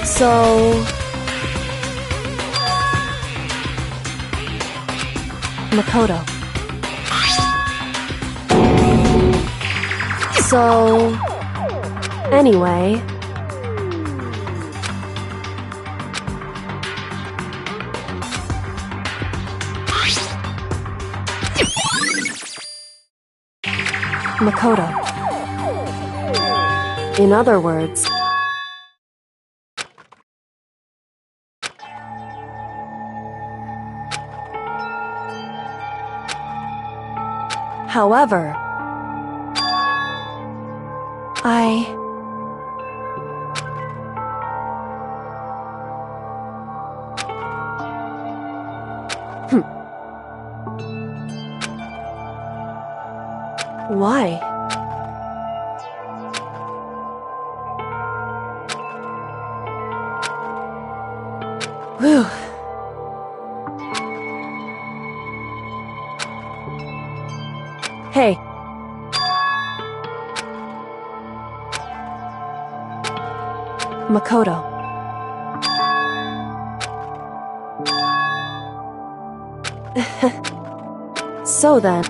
So... Makoto. So... Anyway... Makoto. In other words... However... Why? Whew. Hey. Makoto. So then...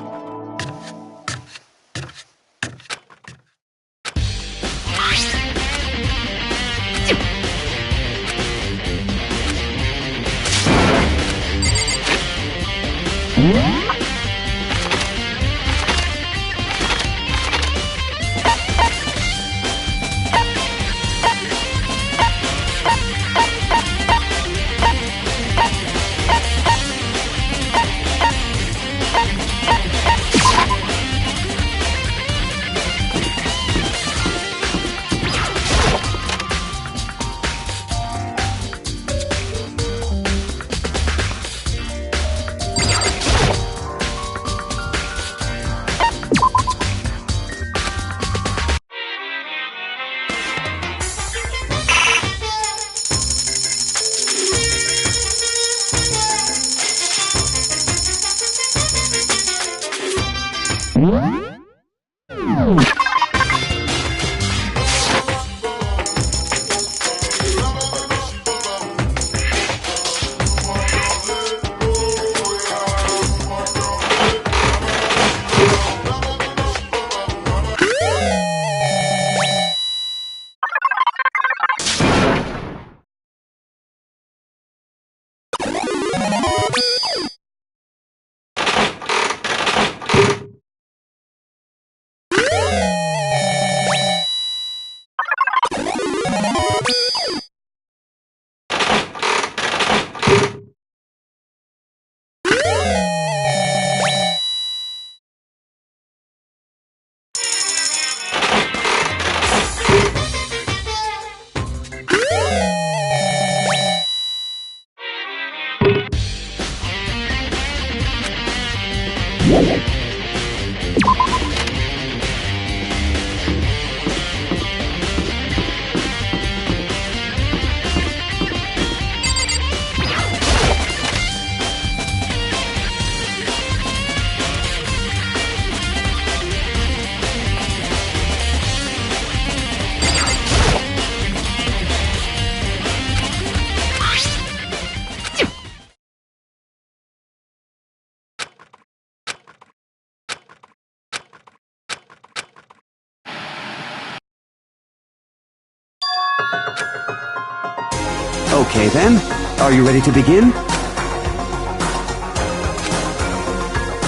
Okay then, are you ready to begin?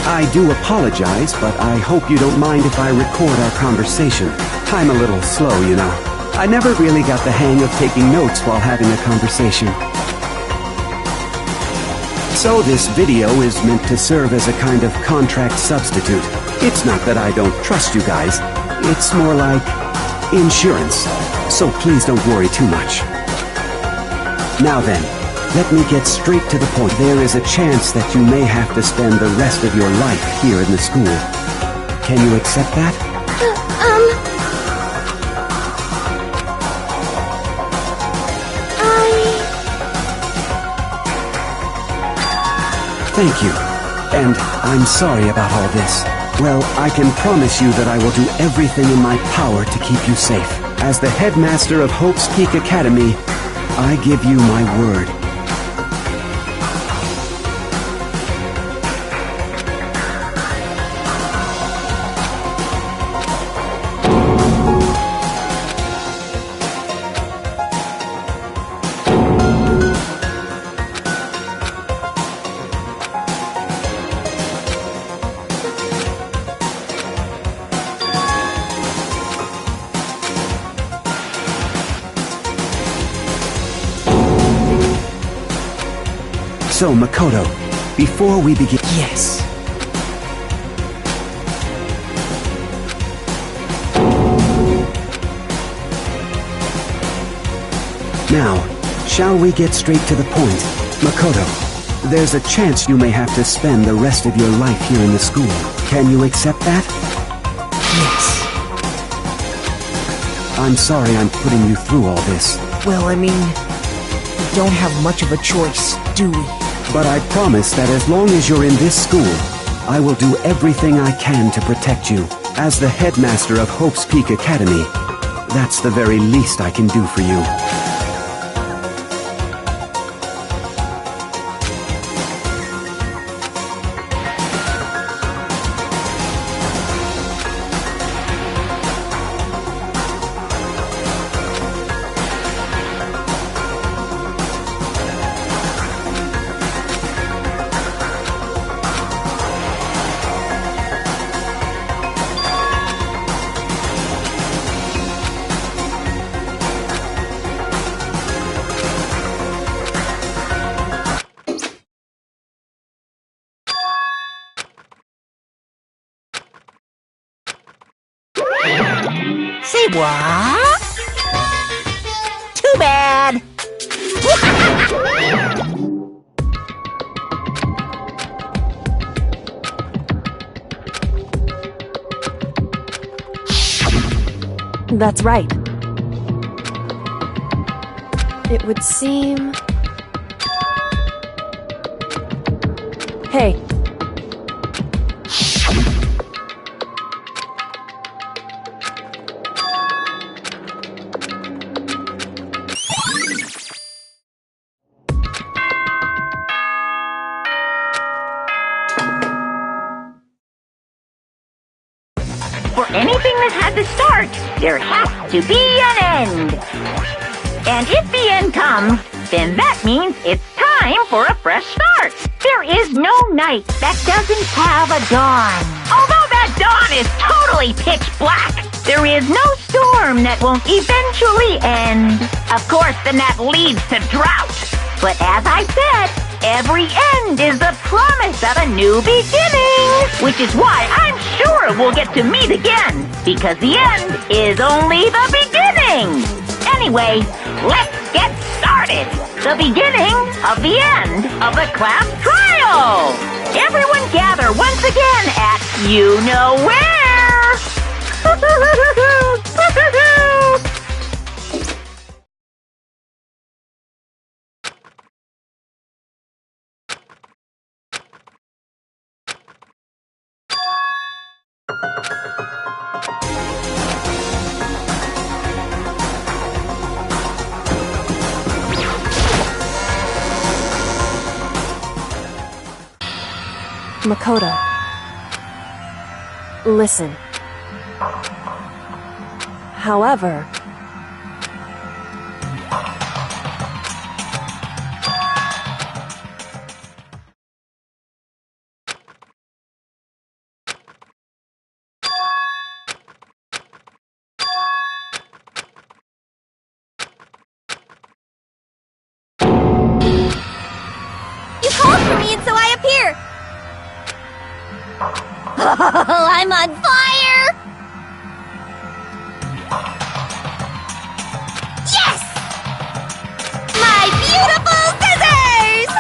I do apologize, but I hope you don't mind if I record our conversation. I'm a little slow, you know. I never really got the hang of taking notes while having a conversation. So this video is meant to serve as a kind of contract substitute. It's not that I don't trust you guys. It's more like insurance. So please don't worry too much. Now then, let me get straight to the point. There is a chance that you may have to spend the rest of your life here in the school. Can you accept that? Thank you. And I'm sorry about all this. Well, I can promise you that I will do everything in my power to keep you safe. As the headmaster of Hope's Peak Academy, I give you my word. So, Makoto, before we begin... Yes. Now, shall we get straight to the point? Makoto, there's a chance you may have to spend the rest of your life here in the school. Can you accept that? Yes. I'm sorry I'm putting you through all this. Well, I mean, we don't have much of a choice, do we? But I promise that as long as you're in this school, I will do everything I can to protect you. As the headmaster of Hope's Peak Academy, that's the very least I can do for you. Say what? Too bad. That's right. It would seem... Hey. For anything that had to start, there has to be an end. And if the end comes, then that means it's time for a fresh start. There is no night that doesn't have a dawn. Although that dawn is totally pitch black, there is no storm that won't eventually end. Of course, then that leads to drought. But as I said, every end is the promise of a new beginning. Which is why I'm sure we'll get to meet again. Because the end is only the beginning. Anyway, let's get started. The beginning of the end of the class trial. Everyone gather once again at you know where. Makoto. Listen. However... You called for me and so I appear! I'm on fire! Yes! My beautiful scissors!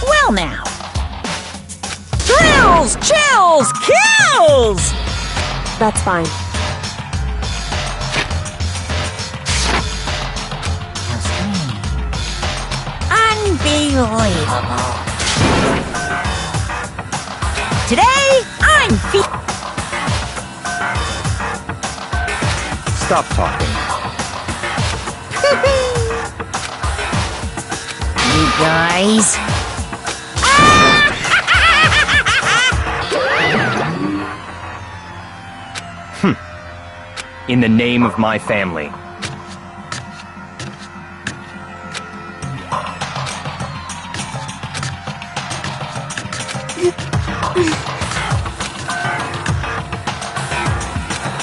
Well now. Thrills, chills, kills! That's fine. Unbelievable. Today, I'm Stop talking. You guys. In the name of my family.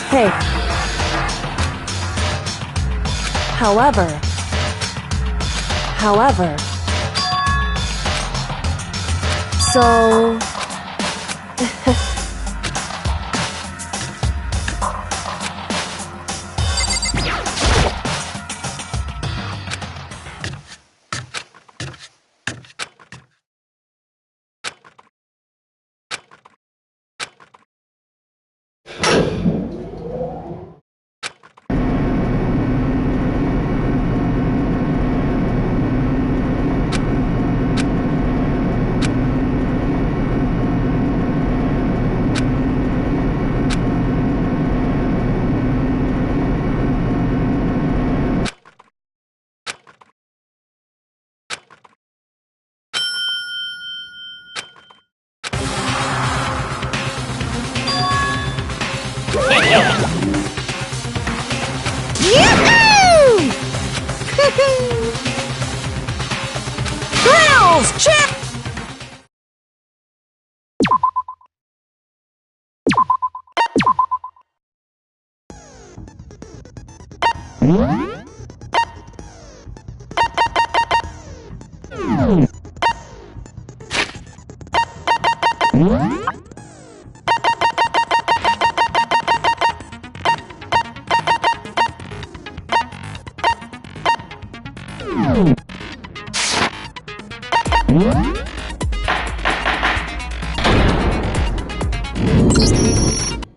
Hey. However. So... Thrills, chip!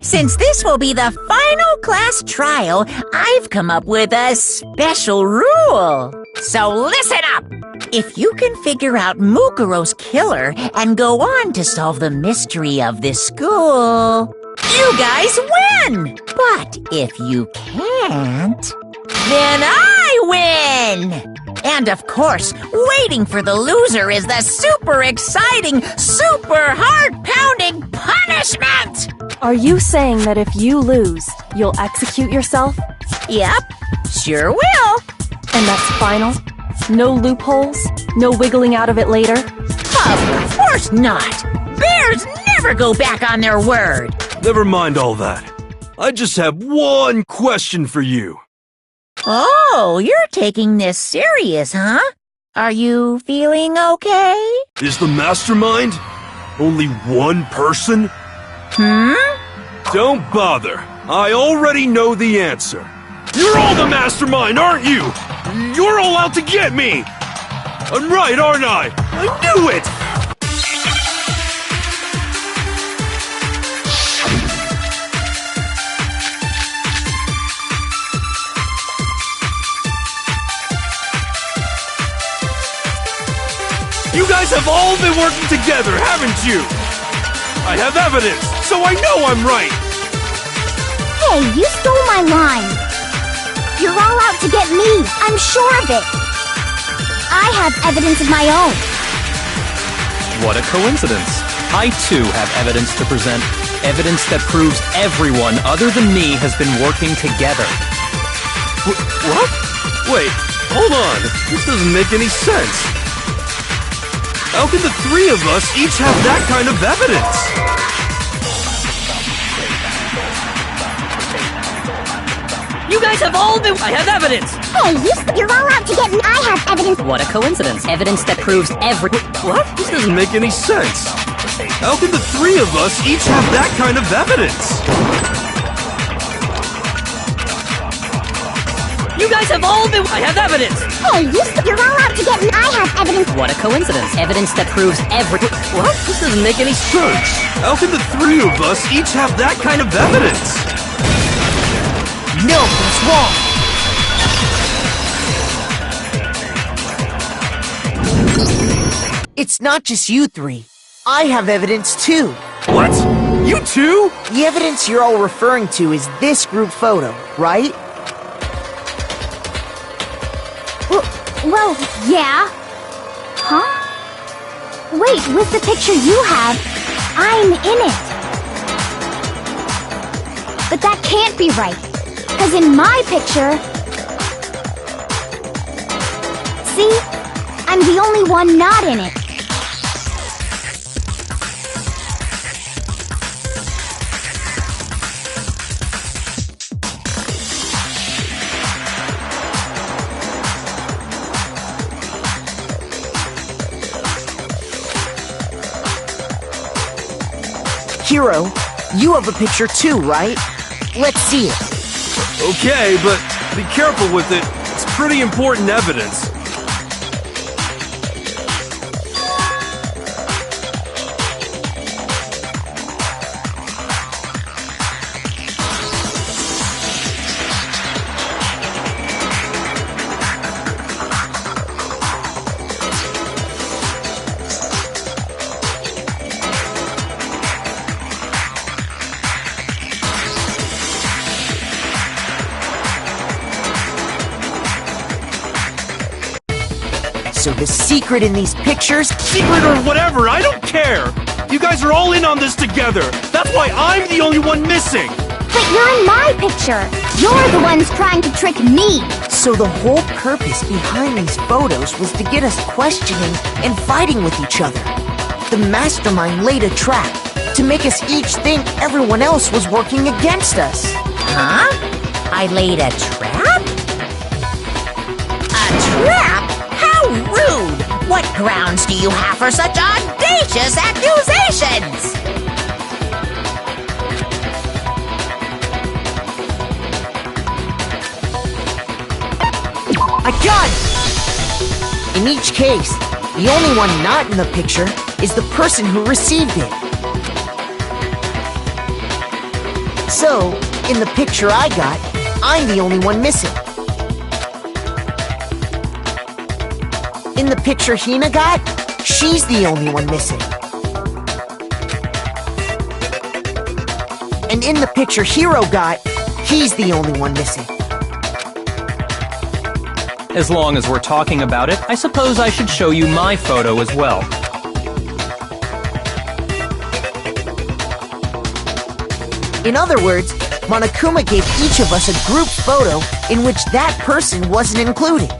Since this will be the final class trial, I've come up with a special rule. So listen up! If you can figure out Mukuro's killer and go on to solve the mystery of this school, you guys win! But if you can't, then I win! And of course, waiting for the loser is the super exciting, super heart-pounding punishment! Are you saying that if you lose, you'll execute yourself? Yep, sure will. And that's final? No loopholes? No wiggling out of it later? Of course not! Bears never go back on their word! Never mind all that. I just have one question for you. Oh, you're taking this serious, huh? Are you feeling okay? Is the mastermind only one person? Don't bother. I already know the answer. You're all the mastermind, aren't you? You're all out to get me! I'm right, aren't I? I knew it! You guys have all been working together, haven't you? I have evidence, so I know I'm right! Hey, you stole my line. You're all out to get me. I'm sure of it. I have evidence of my own. What a coincidence. I too have evidence to present. Evidence that proves everyone other than me has been working together. What? Wait, hold on. This doesn't make any sense. How can the three of us each have that kind of evidence? You guys have all been— I have evidence! Hey, you're all out to get me. I have evidence. What a coincidence. Evidence that proves What? This doesn't make any sense. How can the three of us each have that kind of evidence? You guys have all been. I have evidence. Hey, you're all out to get me. I have evidence. What a coincidence. Evidence that proves What? This doesn't make any sense. How can the three of us each have that kind of evidence? No, that's wrong. It's not just you three. I have evidence too. What? You too? The evidence you're all referring to is this group photo, right? Well, yeah. Huh? Wait, with the picture you have, I'm in it. But that can't be right. Because in my picture... See? I'm the only one not in it. Hiro, you have a picture too, right? Let's see it. Okay, but be careful with it. It's pretty important evidence. So the secret in these pictures... Secret or whatever, I don't care! You guys are all in on this together! That's why I'm the only one missing! But you're in my picture! You're the ones trying to trick me! So the whole purpose behind these photos was to get us questioning and fighting with each other. The mastermind laid a trap to make us each think everyone else was working against us. Huh? I laid a trap? A trap? How rude! What grounds do you have for such audacious accusations? I got it! In each case, the only one not in the picture is the person who received it. So, in the picture I got, I'm the only one missing. In the picture Hina got, she's the only one missing. And in the picture Hiro got, he's the only one missing. As long as we're talking about it, I suppose I should show you my photo as well. In other words, Monokuma gave each of us a group photo in which that person wasn't included.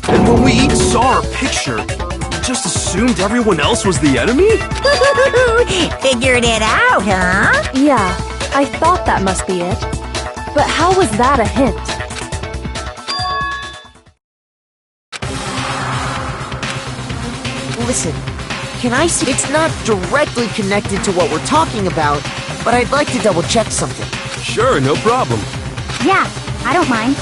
And when we each saw our picture, we just assumed everyone else was the enemy? Figured it out, huh? Yeah, I thought that must be it. But how was that a hint? Listen, can I see? It's not directly connected to what we're talking about, but I'd like to double check something. Sure, no problem. Yeah, I don't mind.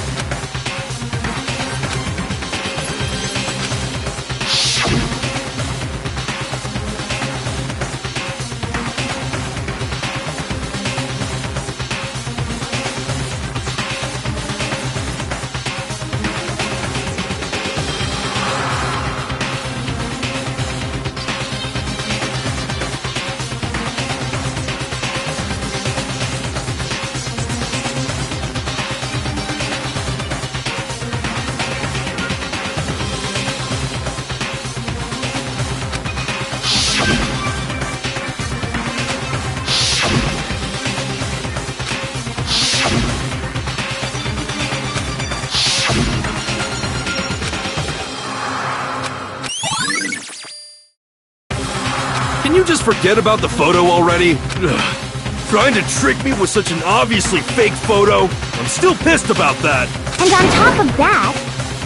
Can you just forget about the photo already? Ugh. Trying to trick me with such an obviously fake photo? I'm still pissed about that. And on top of that,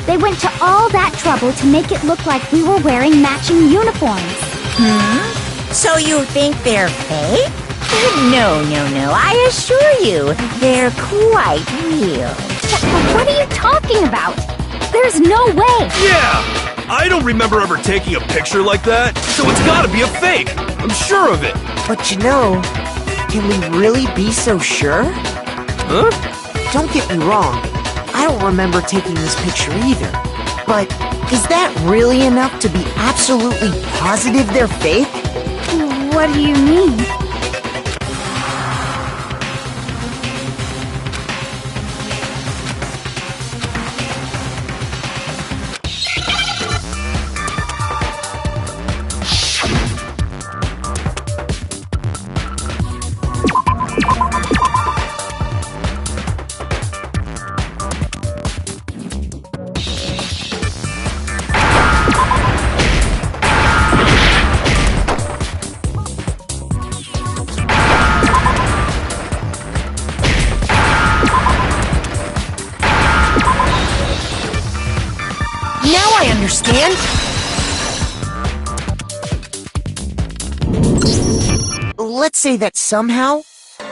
they went to all that trouble to make it look like we were wearing matching uniforms. So you think they're fake? No, I assure you, they're quite real. What are you talking about? There's no way! Yeah! I don't remember ever taking a picture like that, so it's gotta be a fake! I'm sure of it! But you know, can we really be so sure? Huh? Don't get me wrong, I don't remember taking this picture either. But is that really enough to be absolutely positive they're fake? What do you mean? Now I understand! Let's say that somehow,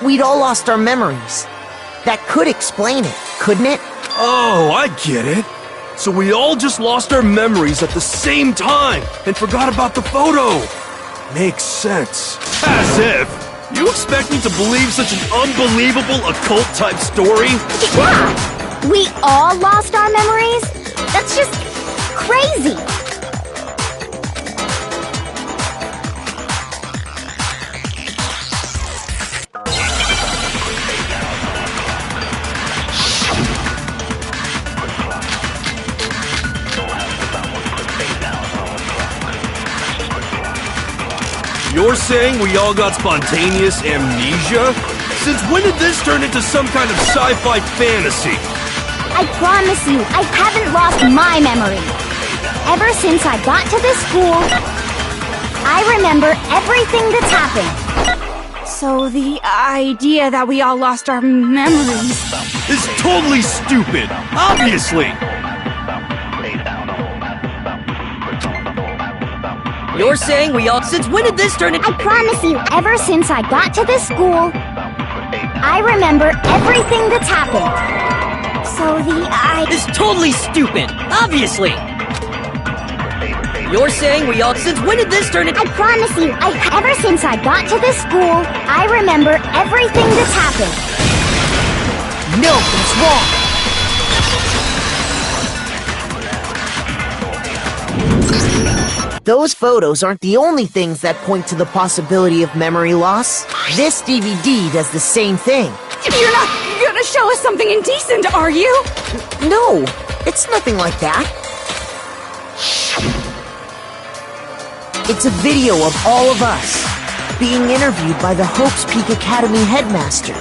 we'd all lost our memories. That could explain it, couldn't it? Oh, I get it! So we all just lost our memories at the same time and forgot about the photo! Makes sense. As if! You expect me to believe such an unbelievable occult-type story? Yeah! We all lost our memories? That's just crazy! You're saying we all got spontaneous amnesia? Since when did this turn into some kind of sci-fi fantasy? I promise you, I haven't lost my memory. Ever since I got to this school, I remember everything that's happened. So the idea that we all lost our memories... It's totally stupid! Obviously! You're saying we all... Since when did this turn into... I promise you, ever since I got to this school, I remember everything that's happened. So It's totally stupid! Obviously! You're saying we all... Since when did this turn into... I promise you, ever since I got to this school, I remember everything that's happened. No, that's wrong! Those photos aren't the only things that point to the possibility of memory loss. This DVD does the same thing. You're not gonna show us something indecent, are you? No, it's nothing like that. It's a video of all of us being interviewed by the Hopes Peak Academy headmaster.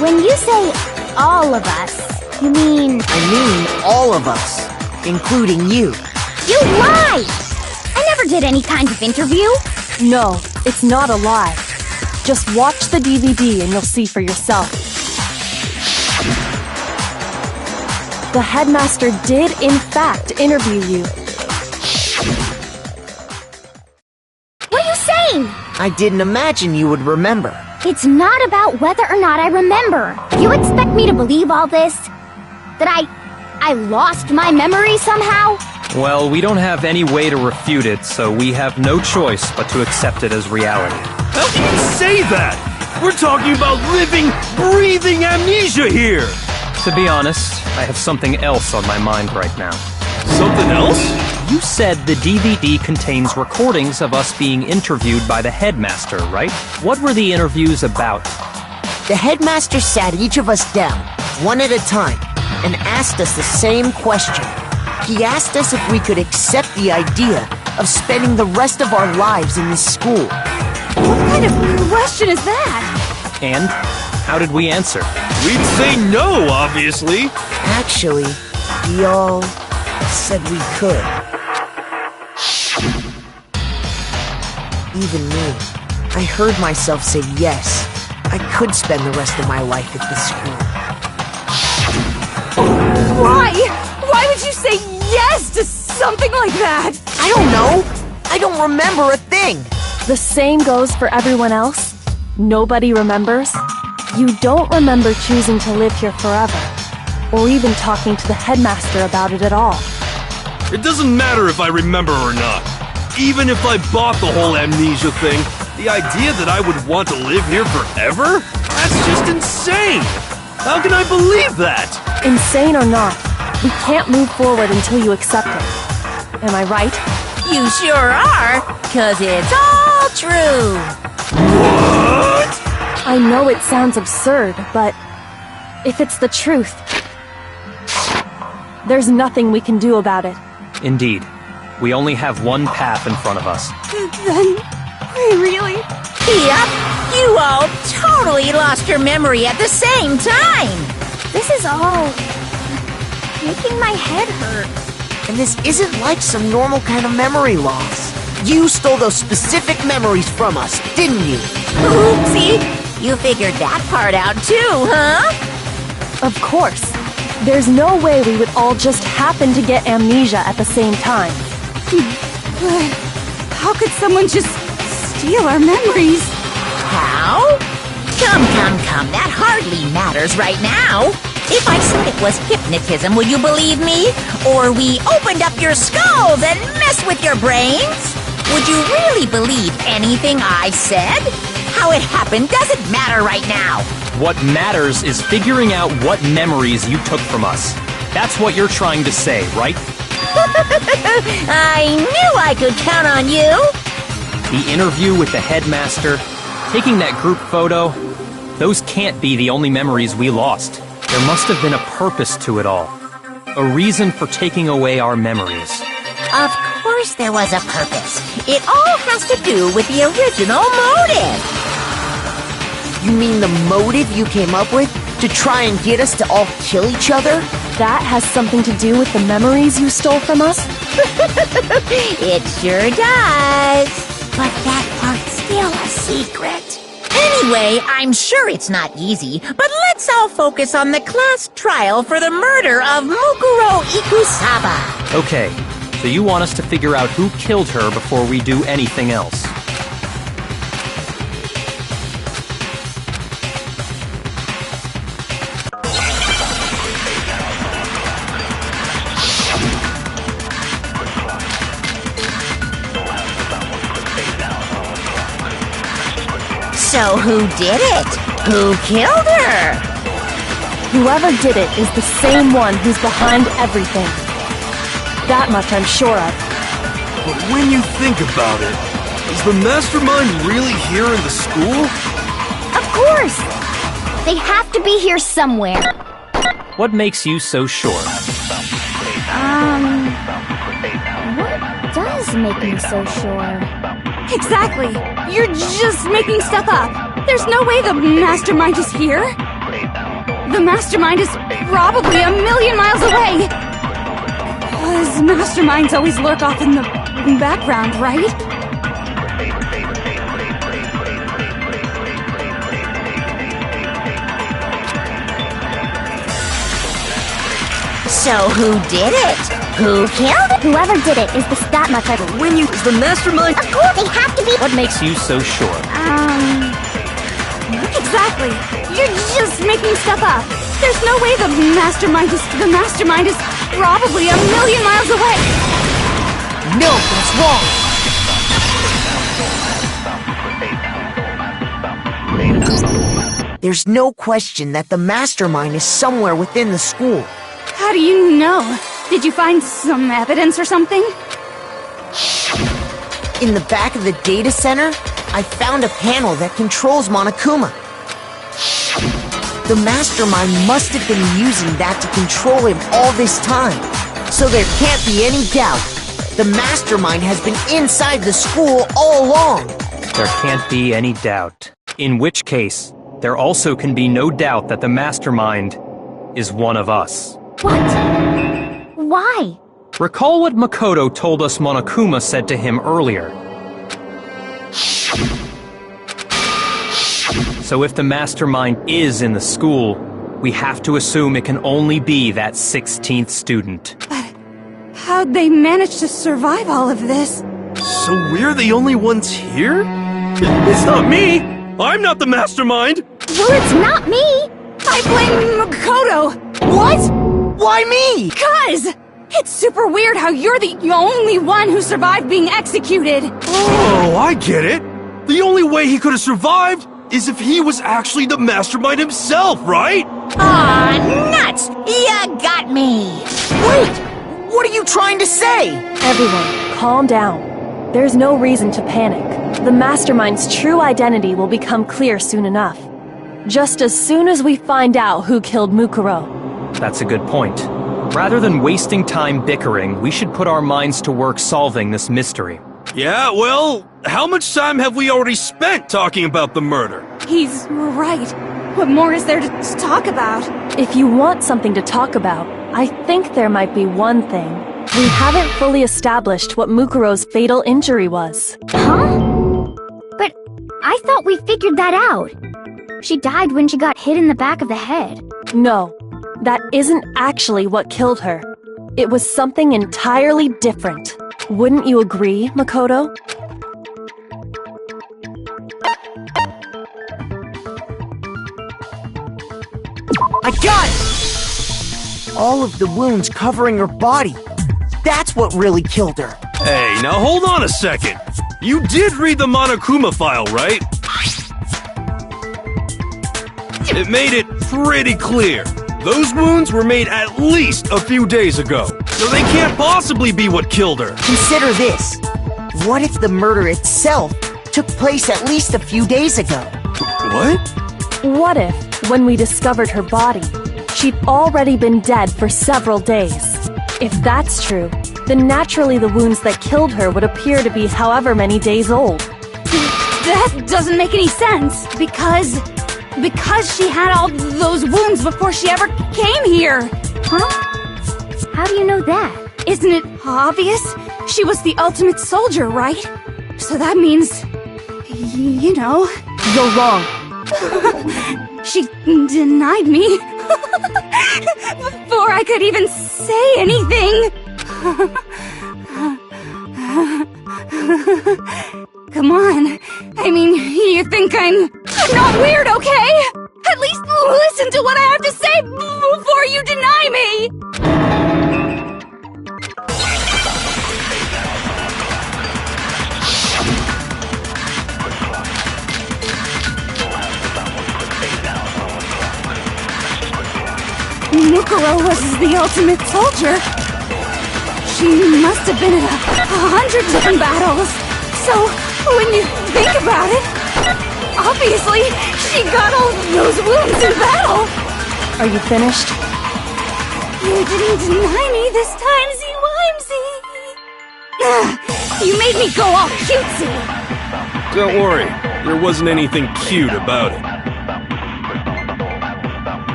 When you say all of us, you mean... I mean all of us, including you. You lie! I never did any kind of interview. No, it's not a lie. Just watch the DVD and you'll see for yourself. The headmaster did, in fact, interview you. What are you saying? I didn't imagine you would remember. It's not about whether or not I remember. You expect me to believe all this? That I lost my memory somehow? Well, we don't have any way to refute it, so we have no choice but to accept it as reality. How can you say that? We're talking about living, breathing amnesia here! To be honest, I have something else on my mind right now. Something else? You said the DVD contains recordings of us being interviewed by the headmaster, right? What were the interviews about? The headmaster sat each of us down, one at a time, and asked us the same question. He asked us if we could accept the idea of spending the rest of our lives in this school. What kind of question is that? And how did we answer? We'd say no, obviously. Actually, we all said we could. Even me. I heard myself say yes. I could spend the rest of my life at this school. Why? Why would you say yes to something like that? I don't know. I don't remember a thing. The same goes for everyone else? Nobody remembers? You don't remember choosing to live here forever, or even talking to the headmaster about it at all. It doesn't matter if I remember or not. Even if I bought the whole amnesia thing, the idea that I would want to live here forever? That's just insane! How can I believe that? Insane or not, we can't move forward until you accept it. Am I right? You sure are, 'cause it's all true. What? I know it sounds absurd, but if it's the truth, there's nothing we can do about it. Indeed. We only have one path in front of us. Then, we really... Yep, you all totally lost your memory at the same time. This is all making my head hurt. And this isn't like some normal kind of memory loss. You stole those specific memories from us, didn't you? Oopsie, you figured that part out too, huh? Of course. There's no way we would all just happen to get amnesia at the same time. But how could someone just steal our memories? How? Come, that hardly matters right now. If I said it was hypnotism, would you believe me? Or we opened up your skulls and messed with your brains? Would you really believe anything I said? How it happened doesn't matter right now. What matters is figuring out what memories you took from us. That's what you're trying to say, right? I knew I could count on you. The interview with the headmaster, taking that group photo, those can't be the only memories we lost. There must have been a purpose to it all. A reason for taking away our memories. Of course there was a purpose. It all has to do with the original motive. You mean the motive you came up with to try and get us to all kill each other? That has something to do with the memories you stole from us? It sure does. But that part's still a secret. Anyway, I'm sure it's not easy, but let's all focus on the class trial for the murder of Mukuro Ikusaba. Okay, so you want us to figure out who killed her before we do anything else. So who did it? Who killed her? Whoever did it is the same one who's behind everything. That much I'm sure of. But when you think about it, is the mastermind really here in the school? Of course! They have to be here somewhere. What makes you so sure? What does make me so sure? Exactly! You're just making stuff up! There's no way the mastermind is here! The mastermind is probably a million miles away! Because masterminds always lurk off in the background, right? So who did it? Who killed it? Whoever did it is that much I... When you... is the mastermind... Of course, they have to be... What makes you so sure? Exactly! You're just making stuff up! There's no way the mastermind is probably a million miles away! No, that's wrong! There's no question that the mastermind is somewhere within the school. How do you know? Did you find some evidence or something? In the back of the data center, I found a panel that controls Monokuma. The mastermind must have been using that to control him all this time. So there can't be any doubt. The mastermind has been inside the school all along. There can't be any doubt. In which case, there also can be no doubt that the mastermind is one of us. What? Why? Recall what Makoto told us Monokuma said to him earlier. So if the mastermind is in the school, we have to assume it can only be that 16th student. But how'd they manage to survive all of this? So we're the only ones here? It's not me! I'm not the mastermind! Well, it's not me! I blame Makoto! What? Why me? 'Cause it's super weird how you're the only one who survived being executed! Oh, I get it. The only way he could have survived is if he was actually the mastermind himself, right? Aw, nuts! You got me! Wait! What are you trying to say? Everyone, calm down. There's no reason to panic. The mastermind's true identity will become clear soon enough. Just as soon as we find out who killed Mukuro. That's a good point. Rather than wasting time bickering, we should put our minds to work solving this mystery. Yeah, well, how much time have we already spent talking about the murder? He's right. What more is there to talk about? If you want something to talk about, I think there might be one thing. We haven't fully established what Mukuro's fatal injury was. Huh? But I thought we figured that out. She died when she got hit in the back of the head. No, that isn't actually what killed her. It was something entirely different. Wouldn't you agree, Makoto? I got it! All of the wounds covering her body. That's what really killed her. Hey, now hold on a second. You did read the Monokuma file, right? It made it pretty clear. Those wounds were made at least a few days ago, so they can't possibly be what killed her. Consider this. What if the murder itself took place at least a few days ago? What? What if, when we discovered her body, she'd already been dead for several days? If that's true, then naturally the wounds that killed her would appear to be however many days old. That doesn't make any sense, because she had all those wounds before she ever came here. Huh? How do you know that? Isn't it obvious? She was the ultimate soldier, right? So that means, you know... You're wrong. She denied me before I could even say anything. Come on. I mean, you think I'm not weird, okay? At least listen to what I have to say before you deny me. Mukuro was the ultimate soldier. She must have been in 100 different battles. So, when you think about it, obviously, she got all those wounds in battle. Are you finished? You didn't deny me this time, Z-Wimsy. You made me go all cutesy. Don't worry, there wasn't anything cute about it.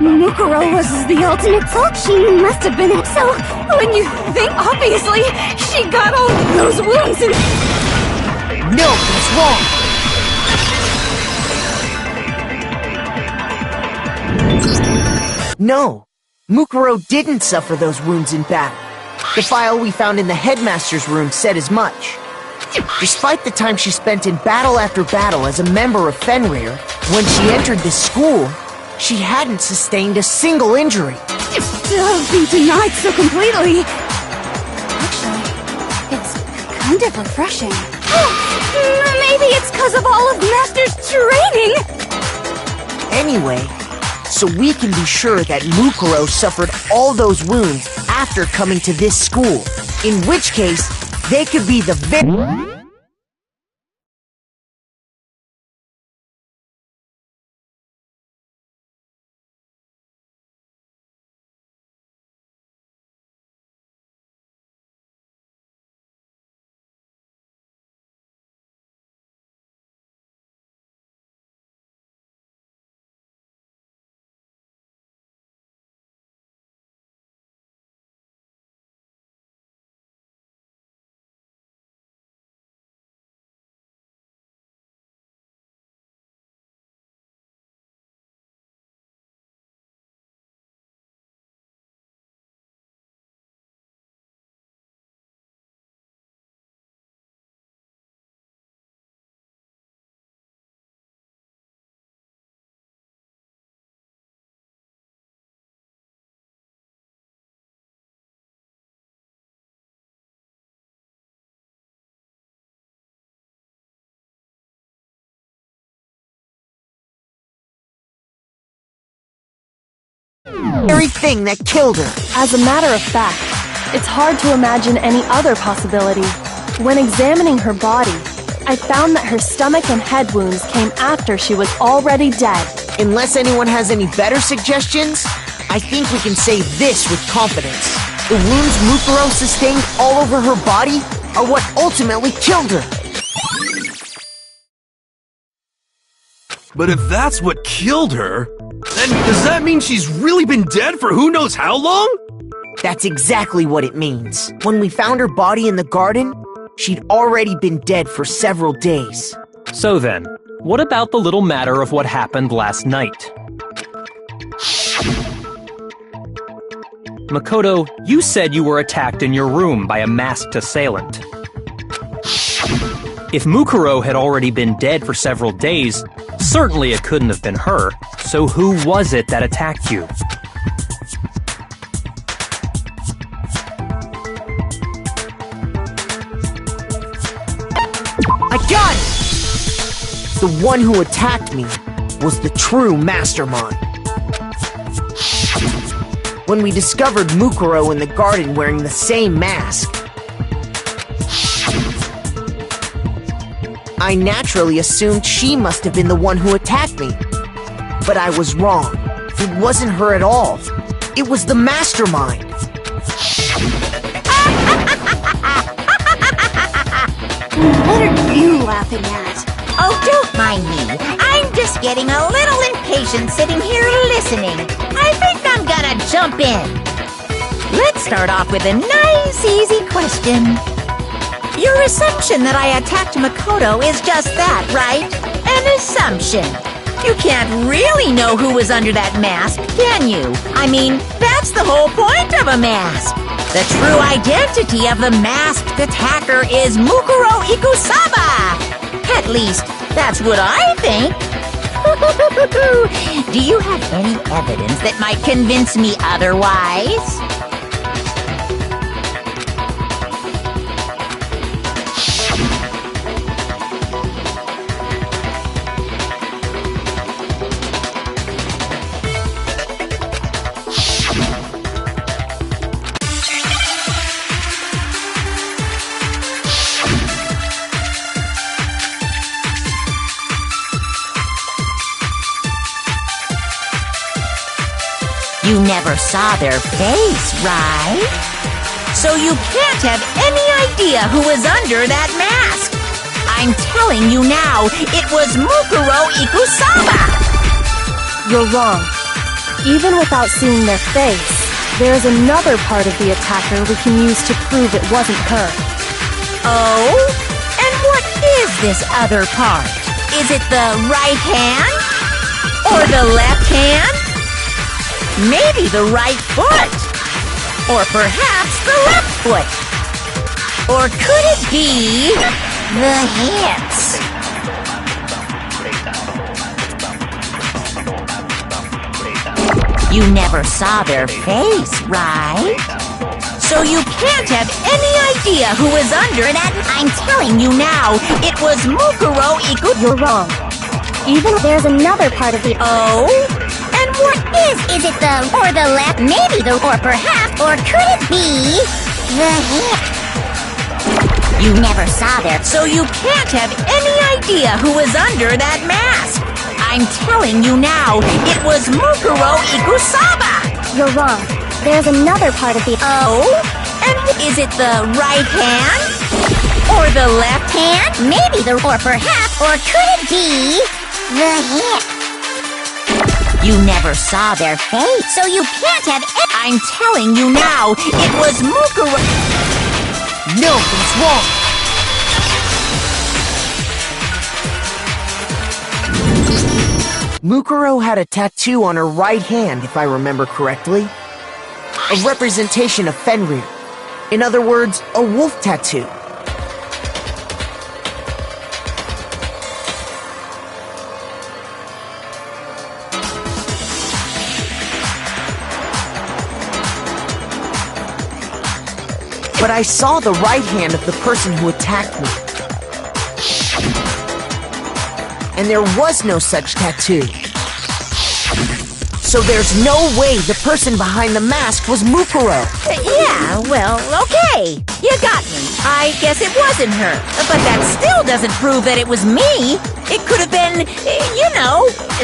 Mukuro was the ultimate soldier. She must have been it. So, when you think, obviously, she got all those wounds and... No, that's wrong. No, Mukuro didn't suffer those wounds in battle. The file we found in the headmaster's room said as much. Despite the time she spent in battle after battle as a member of Fenrir, when she entered this school, she hadn't sustained a single injury. To be denied so completely. Actually, it's kind of refreshing. Maybe it's because of all of Master's training. Anyway, so we can be sure that Mukuro suffered all those wounds after coming to this school, in which case, they could be the very thing that killed her. As a matter of fact, it's hard to imagine any other possibility. When examining her body, I found that her stomach and head wounds came after she was already dead. Unless anyone has any better suggestions, I think we can say this with confidence. The wounds Mukuro sustained all over her body are what ultimately killed her. But if that's what killed her, then does that mean she's really been dead for who knows how long? That's exactly what it means. When we found her body in the garden, she'd already been dead for several days. So then, what about the little matter of what happened last night? Makoto, you said you were attacked in your room by a masked assailant. If Mukuro had already been dead for several days, certainly it couldn't have been her. So who was it that attacked you? I got it! The one who attacked me was the true mastermind. When we discovered Mukuro in the garden wearing the same mask, I naturally assumed she must have been the one who attacked me. But I was wrong. It wasn't her at all. It was the mastermind. What are you laughing at? Oh, don't mind me. I'm just getting a little impatient sitting here listening. I think I'm gonna jump in. Let's start off with a nice, easy question. Your assumption that I attacked Makoto is just that, right? An assumption. You can't really know who was under that mask, can you? I mean, that's the whole point of a mask. The true identity of the masked attacker is Mukuro Ikusaba. At least, that's what I think. Do you have any evidence that might convince me otherwise? You never saw their face, right? So you can't have any idea who was under that mask. I'm telling you now, it was Mukuro Ikusaba! You're wrong. Even without seeing their face, there's another part of the attacker we can use to prove it wasn't her. Oh? And what is this other part? Is it the right hand? Or the left hand? Maybe the right foot. Or perhaps the left foot. Or could it be the hips? You never saw their face, right? So you can't have any idea who was under that. I'm telling you now, it was Mukuro Iku. You're wrong. Even there's another part of the... Oh? And what is it the, or the left, maybe the, or perhaps, or could it be the hip? You never saw their, so you can't have any idea who was under that mask. I'm telling you now, it was Mukuro Ikusaba. You're wrong. There's another part of the... Oh? And is it the right hand? Or the left hand? Maybe the, or perhaps, or could it be the hip? You never saw their face, so you can't have... I'm telling you now, it was Mukuro... No, it's wrong. Mukuro had a tattoo on her right hand, if I remember correctly. A representation of Fenrir. In other words, a wolf tattoo. But I saw the right hand of the person who attacked me. And there was no such tattoo. So there's no way the person behind the mask was Mukuro. Yeah, well, okay. You got me. I guess it wasn't her. But that still doesn't prove that it was me. It could have been,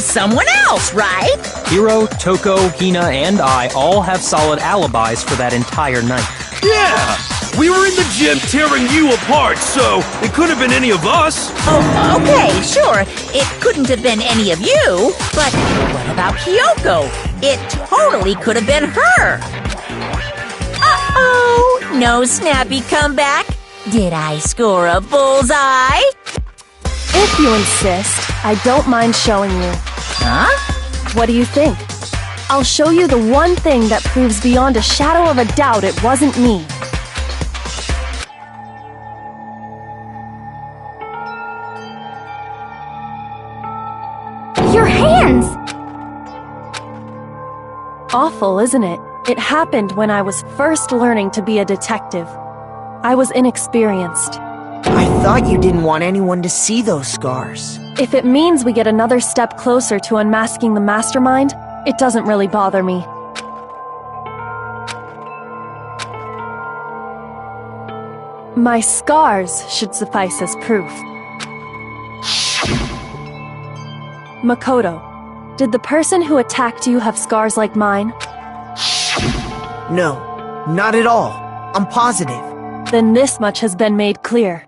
someone else, right? Hiro, Toko, Hina, and I all have solid alibis for that entire night. Yeah! We were in the gym tearing you apart, so it could have been any of us. Oh, okay, sure. It couldn't have been any of you. But what about Kyoko? It totally could have been her. Uh-oh! No snappy comeback? Did I score a bullseye? If you insist, I don't mind showing you. Huh? What do you think? I'll show you the one thing that proves beyond a shadow of a doubt it wasn't me. Your hands! Awful, isn't it? It happened when I was first learning to be a detective. I was inexperienced. I thought you didn't want anyone to see those scars. If it means we get another step closer to unmasking the mastermind, it doesn't really bother me. My scars should suffice as proof. Makoto, did the person who attacked you have scars like mine? No, not at all. I'm positive. Then this much has been made clear.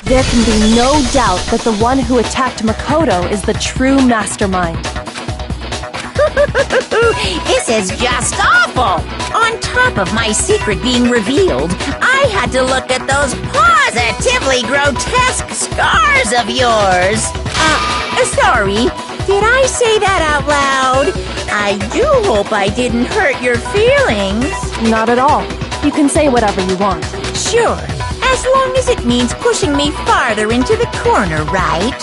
There can be no doubt that the one who attacked Makoto is the true mastermind. This is just awful! On top of my secret being revealed, I had to look at those positively grotesque scars of yours. Sorry. Did I say that out loud? I do hope I didn't hurt your feelings. Not at all. You can say whatever you want. Sure, as long as it means pushing me farther into the corner, right?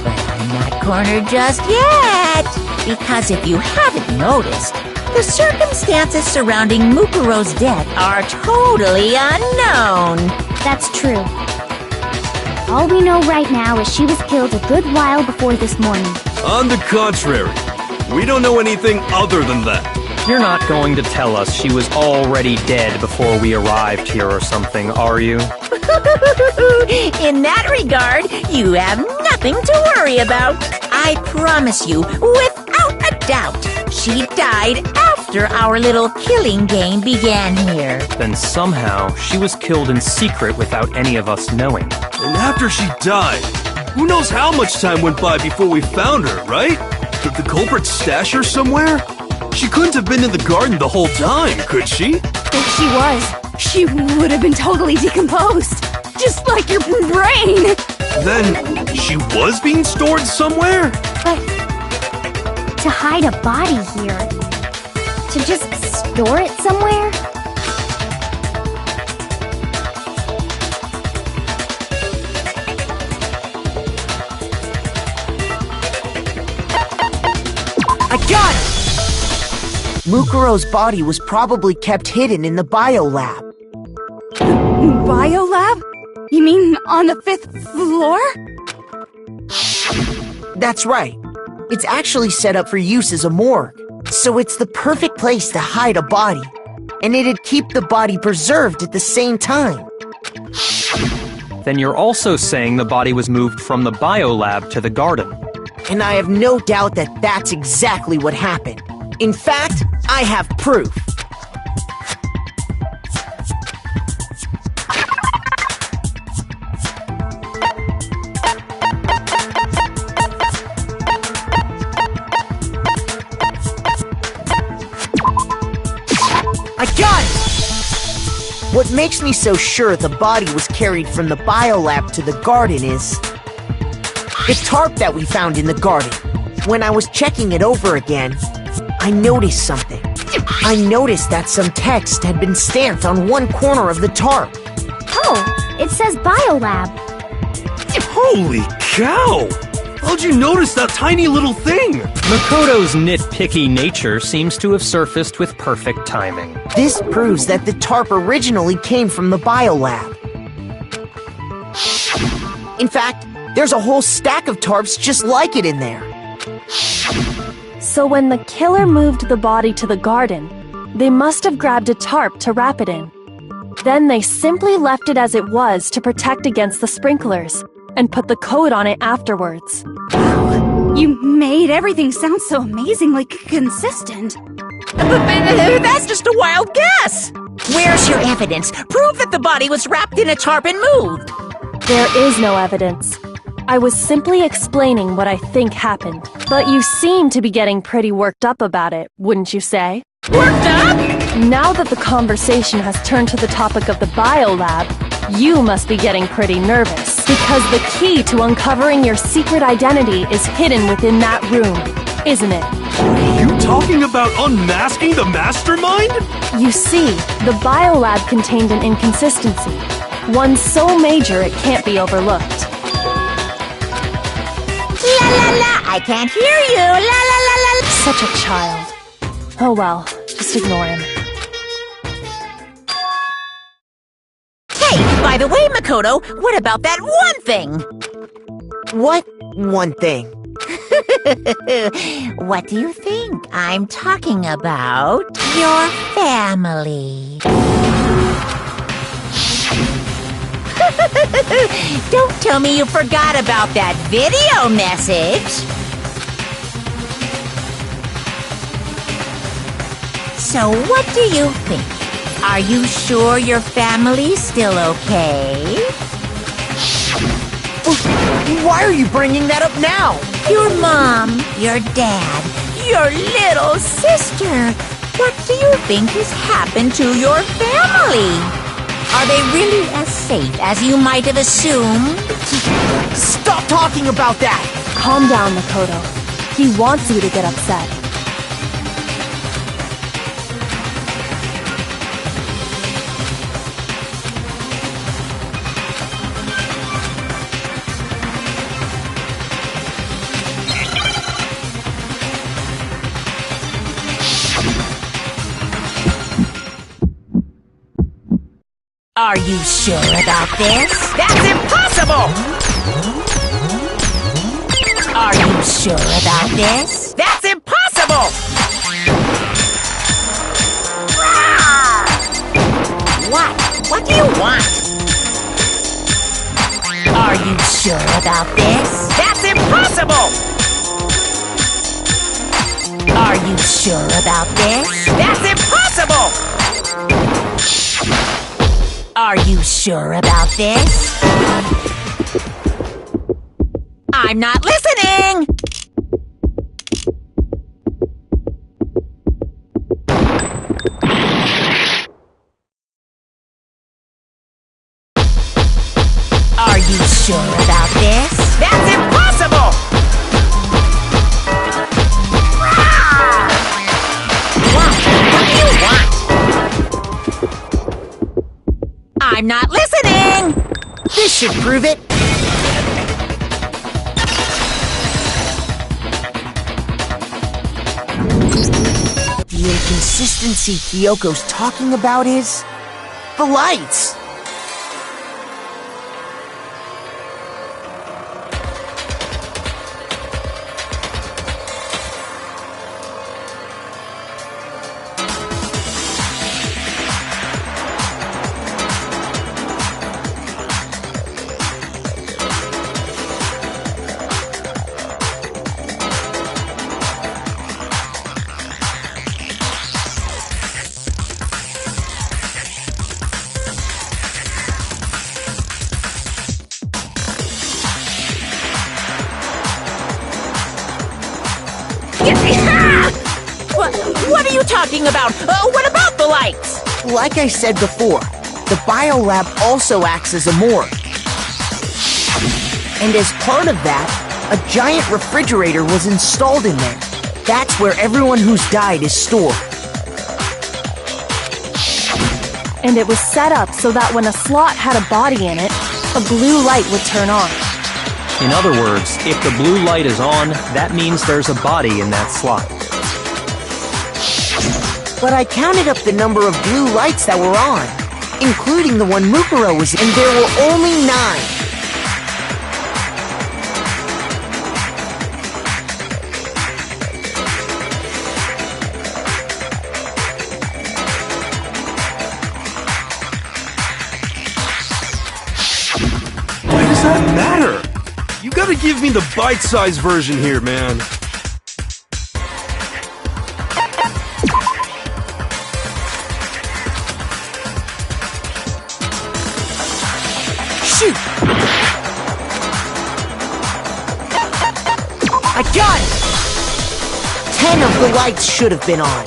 But I'm not cornered just yet. Because if you haven't noticed, the circumstances surrounding Mukuro's death are totally unknown. That's true. All we know right now is she was killed a good while before this morning. On the contrary, we don't know anything other than that. You're not going to tell us she was already dead before we arrived here or something, are you? In that regard, you have nothing to worry about. I promise you, without a doubt, she died after our little killing game began here. Then somehow she was killed in secret without any of us knowing. And after she died, who knows how much time went by before we found her, right? Did the culprit stash her somewhere? She couldn't have been in the garden the whole time, could she? If she was, she would have been totally decomposed. Just like your brain! Then, she was being stored somewhere? But to hide a body here, to just store it somewhere? I got it! Mukuro's body was probably kept hidden in the biolab. Biolab? You mean on the 5th floor? That's right. It's actually set up for use as a morgue, so it's the perfect place to hide a body. And it'd keep the body preserved at the same time. Then you're also saying the body was moved from the biolab to the garden. And I have no doubt that that's exactly what happened. In fact, I have proof. I got it! What makes me so sure the body was carried from the biolab to the garden is the tarp that we found in the garden. When I was checking it over again, I noticed something. I noticed that some text had been stamped on one corner of the tarp. Oh, it says Biolab. Holy cow! How'd you notice that tiny little thing? Makoto's nitpicky nature seems to have surfaced with perfect timing. This proves that the tarp originally came from the biolab. In fact, there's a whole stack of tarps just like it in there. So when the killer moved the body to the garden, they must have grabbed a tarp to wrap it in. Then they simply left it as it was to protect against the sprinklers, and put the coat on it afterwards. You made everything sound so amazingly consistent. But that's just a wild guess! Where's your evidence? Prove that the body was wrapped in a tarp and moved! There is no evidence. I was simply explaining what I think happened. But you seem to be getting pretty worked up about it, wouldn't you say? Worked up? Now that the conversation has turned to the topic of the biolab, you must be getting pretty nervous. Because the key to uncovering your secret identity is hidden within that room, isn't it? Are you talking about unmasking the mastermind? You see, the biolab contained an inconsistency. One so major it can't be overlooked. La la la, I can't hear you. La la la la. Such a child. Oh well, just ignore him. Hey, by the way, Makoto, what about that one thing? What one thing? What do you think? I'm talking about your family. Don't tell me you forgot about that video message. So what do you think? Are you sure your family's still okay? Why are you bringing that up now? Your mom, your dad, your little sister. What do you think has happened to your family? Are they really as safe as you might have assumed? Stop talking about that! Calm down, Makoto. He wants you to get upset. Are you sure about this? That's impossible! Are you sure about this? That's impossible! What? What do you want? Are you sure about this? That's impossible! Are you sure about this? That's impossible! Are you sure about this? I'm not listening! Are you sure about this? That's impossible! What? What do you want? I'm not listening! This should prove it. The inconsistency Kyoko's talking about is the lights. What are you talking about? What about the lights? Like I said before, the biolab also acts as a morgue. And as part of that, a giant refrigerator was installed in there. That's where everyone who's died is stored. And it was set up so that when a slot had a body in it, a blue light would turn on. In other words, if the blue light is on, that means there's a body in that slot. But I counted up the number of blue lights that were on, including the one Mukuro was in, and there were only 9. gotta give me the bite-sized version here, man. Shoot! I got it! 10 of the lights should have been on.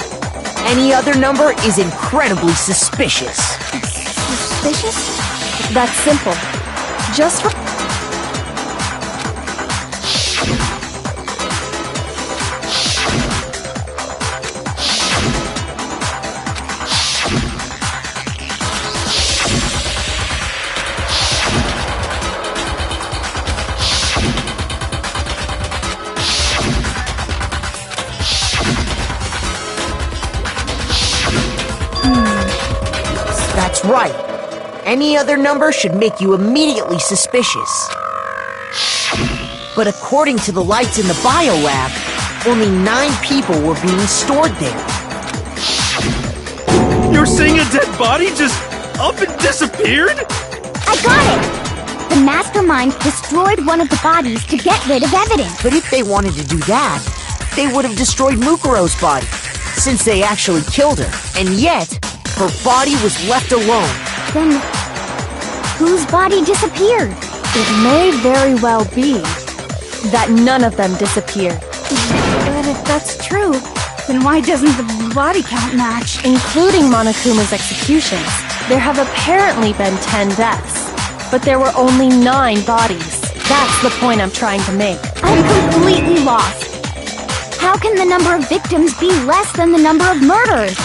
Any other number is incredibly suspicious. Suspicious? That's simple. Just for... That's right. Any other number should make you immediately suspicious. But according to the lights in the biolab, only 9 people were being stored there. You're saying a dead body just up and disappeared? I got it! The mastermind destroyed one of the bodies to get rid of evidence. But if they wanted to do that, they would have destroyed Mukuro's body, since they actually killed her. And yet, her body was left alone. Then, whose body disappeared? It may very well be that none of them disappeared. But if that's true, then why doesn't the body count match? Including Monokuma's executions, there have apparently been 10 deaths. But there were only 9 bodies. That's the point I'm trying to make. I'm completely lost. How can the number of victims be less than the number of murders?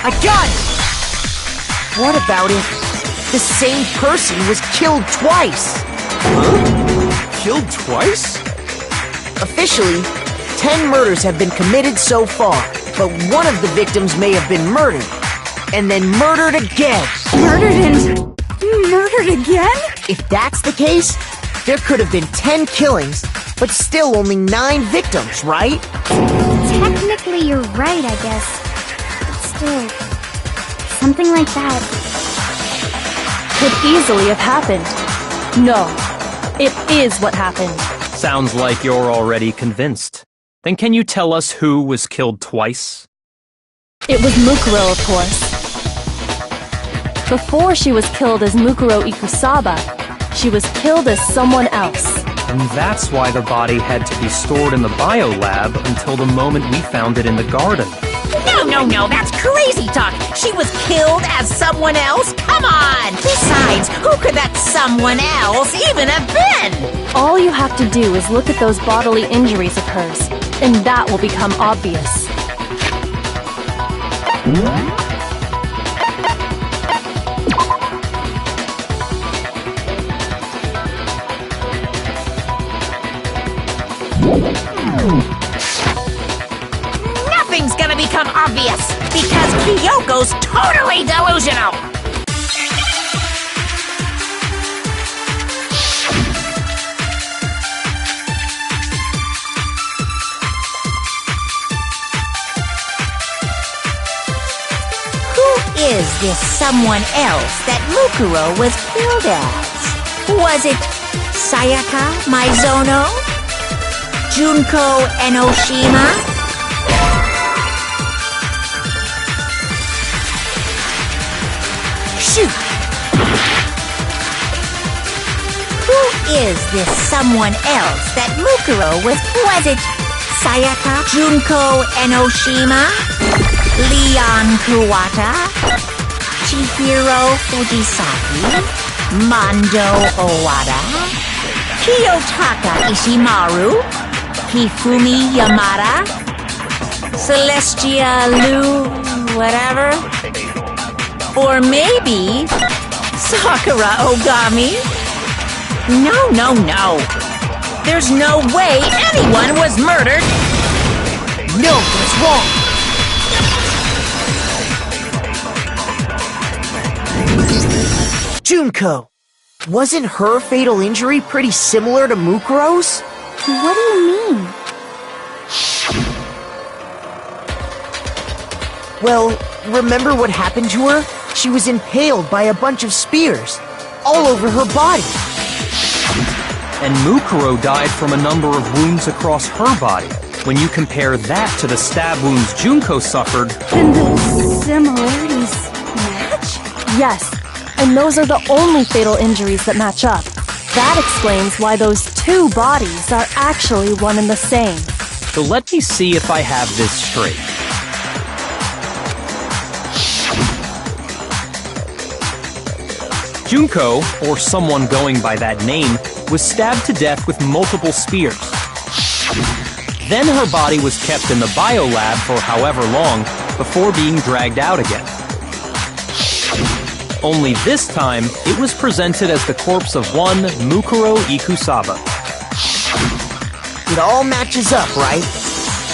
I got it! What about if the same person was killed twice? Huh? Killed twice? Officially, 10 murders have been committed so far, but one of the victims may have been murdered, and then murdered again. Murdered and murdered again? If that's the case, there could have been 10 killings, but still only 9 victims, right? Technically, you're right, I guess. But still, something like that could easily have happened. No, it is what happened. Sounds like you're already convinced. Then can you tell us who was killed twice? It was Mukuro, of course. Before she was killed as Mukuro Ikusaba, she was killed as someone else. And that's why the body had to be stored in the biolab until the moment we found it in the garden. No, that's crazy talk. She was killed as someone else? Come on! Besides, who could that someone else even have been? All you have to do is look at those bodily injuries of hers, and that will become obvious. Nothing's gonna become obvious because Kyoko's totally delusional. Who is this someone else that Mukuro was killed as? Was it Sayaka Maizono? Junko Enoshima? Shoot! Who is this someone else that Mukuro was it Sayaka? Junko Enoshima? Leon Kuwata? Chihiro Fujisaki? Mondo Owada? Kiyotaka Ishimaru? Hifumi Yamada? Celestia Lu... whatever? Or maybe... Sakura Ogami? No. There's no way anyone was murdered! No, that's wrong! Junko! Wasn't her fatal injury pretty similar to Mukuro's? What do you mean? Well, remember what happened to her? She was impaled by a bunch of spears, all over her body. And Mukuro died from a number of wounds across her body. When you compare that to the stab wounds Junko suffered... Then the similarities match? Yes, and those are the only fatal injuries that match up. That explains why those two bodies are actually one and the same. So let me see if I have this straight. Junko, or someone going by that name, was stabbed to death with multiple spears. Then her body was kept in the biolab for however long before being dragged out again. Only this time, it was presented as the corpse of one Mukuro Ikusaba. It all matches up, right?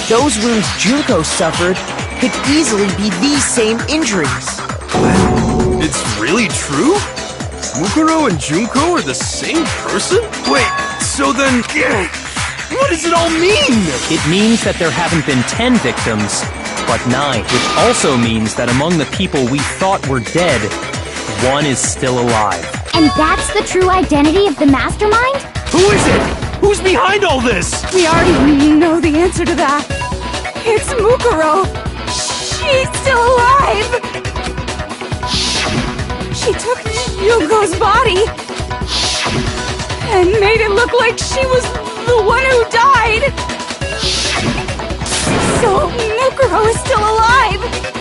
Those wounds Junko suffered could easily be these same injuries. It's really true? Mukuro and Junko are the same person? Wait, so then... what does it all mean? It means that there haven't been 10 victims, but 9, which also means that among the people we thought were dead, one is still alive. And that's the true identity of the mastermind? Who is it? Who's behind all this? We already know the answer to that. It's Mukuro. She's still alive. She took Junko's body and made it look like she was the one who died. So Mukuro is still alive.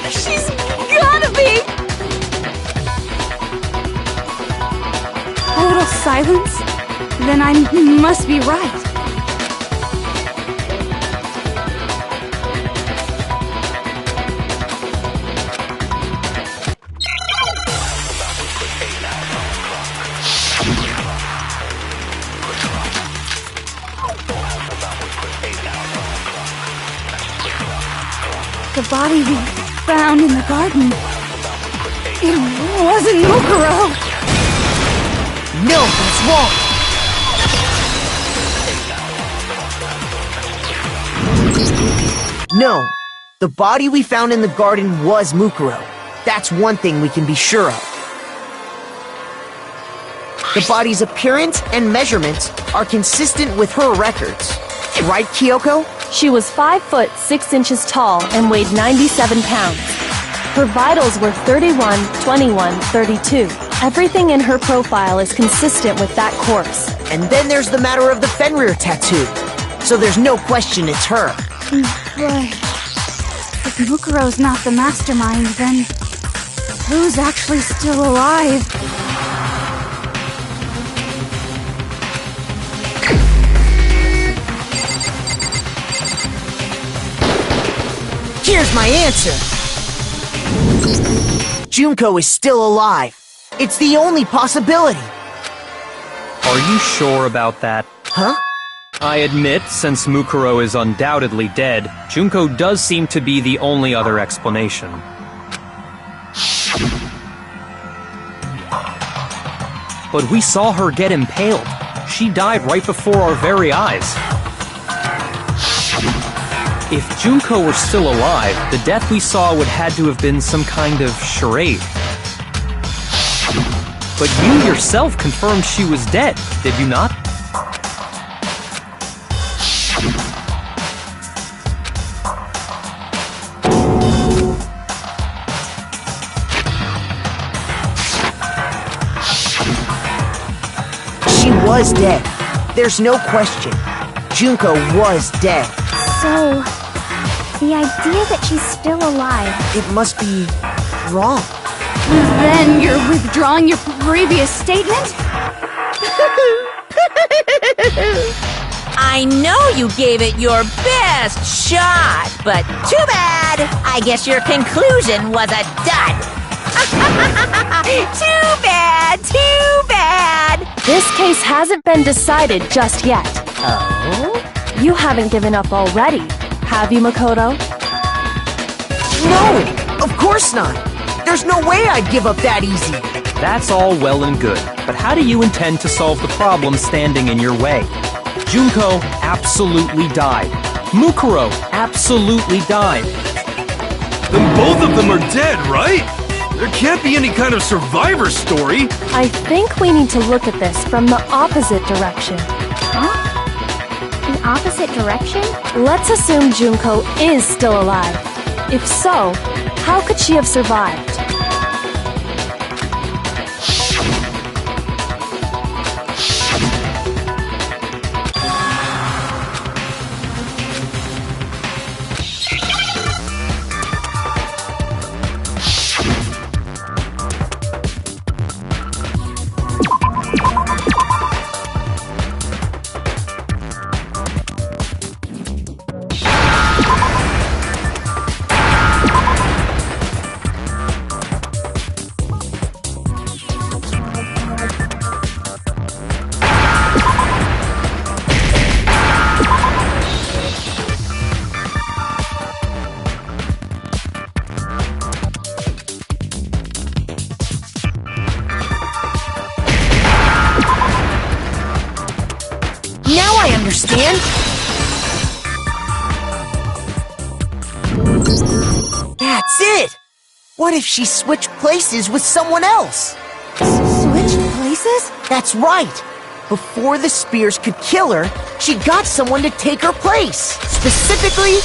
She's gotta be. A little silence? Then I must be right. The body we found in the garden. It wasn't Mukuro. No, that's wrong. No, the body we found in the garden was Mukuro. That's one thing we can be sure of. The body's appearance and measurements are consistent with her records. Right, Kyoko? She was 5 foot 6 inches tall and weighed 97 pounds. Her vitals were 31, 21, 32. Everything in her profile is consistent with that course. And then there's the matter of the Fenrir tattoo. So there's no question it's her. But if Mukuro's not the mastermind, then who's actually still alive? Here's my answer. Junko is still alive. It's the only possibility. Are you sure about that? Huh? I admit, since Mukuro is undoubtedly dead, Junko does seem to be the only other explanation. But we saw her get impaled. She died right before our very eyes. If Junko were still alive, the death we saw would had to have been some kind of charade. But you yourself confirmed she was dead, did you not? She was dead. There's no question. Junko was dead. So, the idea that she's still alive... It must be wrong. Then you're withdrawing your previous statement? I know you gave it your best shot, but too bad. I guess your conclusion was a dud. Too bad, too bad. This case hasn't been decided just yet. Oh? You haven't given up already, have you, Makoto? No! Of course not! There's no way I'd give up that easy! That's all well and good, but how do you intend to solve the problem standing in your way? Junko absolutely died. Mukuro absolutely died. then both of them are dead, right? There can't be any kind of survivor story. I think we need to look at this from the opposite direction. Huh? The opposite direction? Let's assume Junko is still alive. If so, how could she have survived? Now I understand. That's it. What if she switched places with someone else? Switched places? That's right. Before the spears could kill her, she got someone to take her place. Specifically,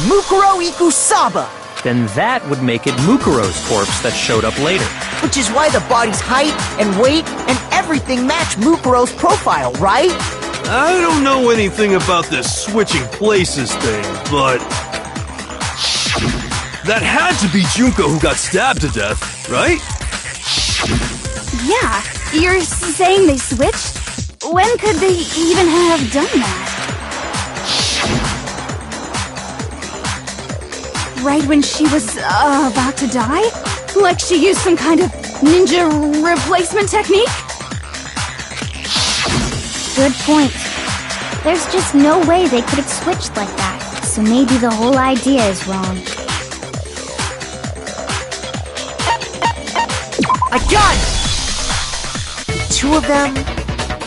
Mukuro Ikusaba. Then that would make it Mukuro's corpse that showed up later. Which is why the body's height and weight and everything match Mukuro's profile, right? I don't know anything about this switching places thing, but... that had to be Junko who got stabbed to death, right? Yeah, you're saying they switched? When could they even have done that? Right when she was about to die? Like she used some kind of ninja replacement technique? Good point. There's just no way they could have switched like that, so maybe the whole idea is wrong. I got it! The two of them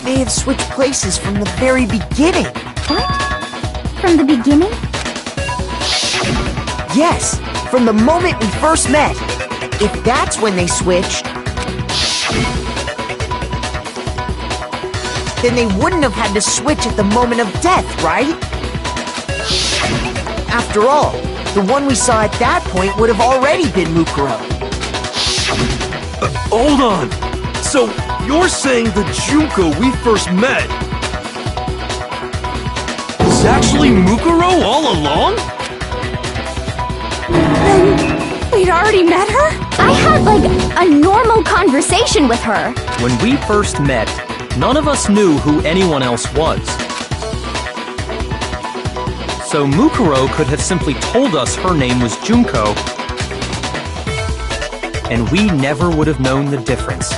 may have switched places from the very beginning. What? From the beginning? Yes, from the moment we first met. If that's when they switched, then they wouldn't have had to switch at the moment of death, right? After all, the one we saw at that point would have already been Mukuro. Hold on. So, you're saying the Junko we first met is actually Mukuro all along? Then we'd already met her? I had, like, a normal conversation with her. When we first met, none of us knew who anyone else was. So Mukuro could have simply told us her name was Junko, and we never would have known the difference.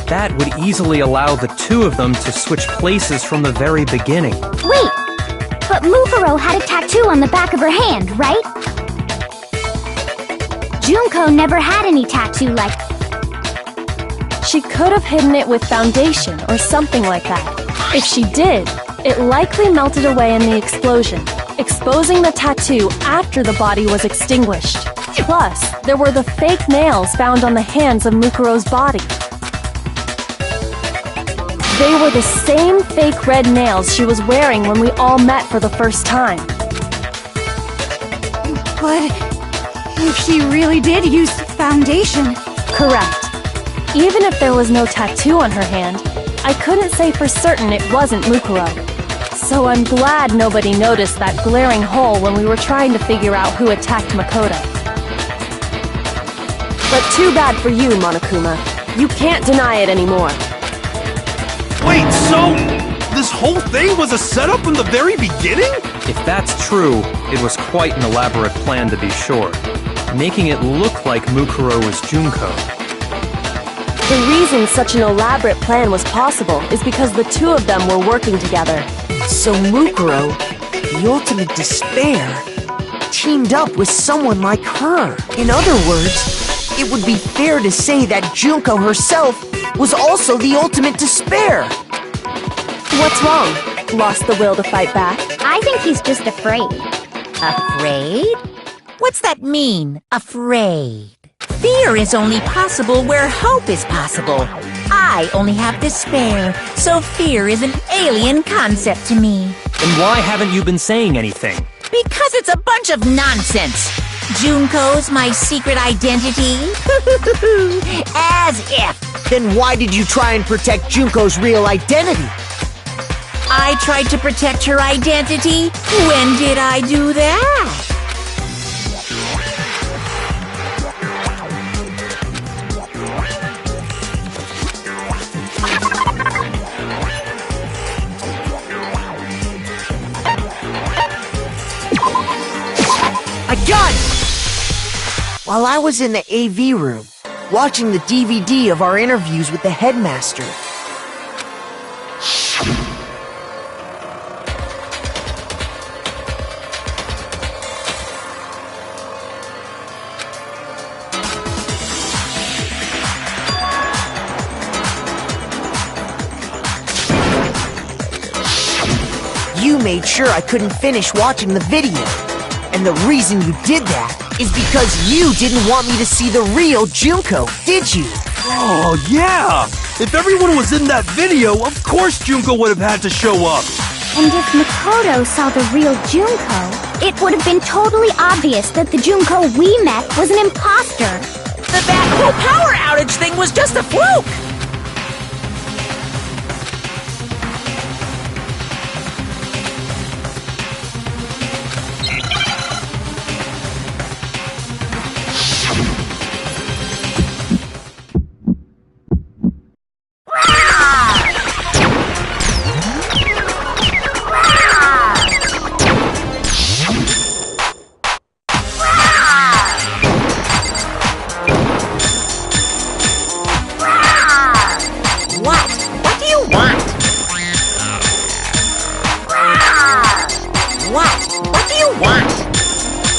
That would easily allow the two of them to switch places from the very beginning. Wait, but Mukuro had a tattoo on the back of her hand, right? Junko never had any tattoo like... She could have hidden it with foundation or something like that. If she did, it likely melted away in the explosion, exposing the tattoo after the body was extinguished. Plus, there were the fake nails found on the hands of Mukuro's body. They were the same fake red nails she was wearing when we all met for the first time. But if she really did use foundation... Correct. Even if there was no tattoo on her hand, I couldn't say for certain it wasn't Mukuro. So I'm glad nobody noticed that glaring hole when we were trying to figure out who attacked Makoto. But too bad for you, Monokuma. You can't deny it anymore. Wait, so this whole thing was a setup from the very beginning? If that's true, it was quite an elaborate plan to be sure, making it look like Mukuro was Junko. The reason such an elaborate plan was possible is because the two of them were working together. So Mukuro, the ultimate despair, teamed up with someone like her. In other words, it would be fair to say that Junko herself was also the ultimate despair. What's wrong? Lost the will to fight back? I think he's just afraid. Afraid? What's that mean, afraid? Fear is only possible where hope is possible. I only have despair, so fear is an alien concept to me. And why haven't you been saying anything? Because it's a bunch of nonsense. Junko's my secret identity? As if. Then why did you try and protect Junko's real identity? I tried to protect her identity? When did I do that? I got it! While I was in the AV room, watching the DVD of our interviews with the headmaster, you made sure I couldn't finish watching the video. And the reason you did that is because you didn't want me to see the real Junko, did you? Oh, yeah! If everyone was in that video, of course Junko would have had to show up. And if Makoto saw the real Junko, it would have been totally obvious that the Junko we met was an imposter. That whole power outage thing was just a fluke!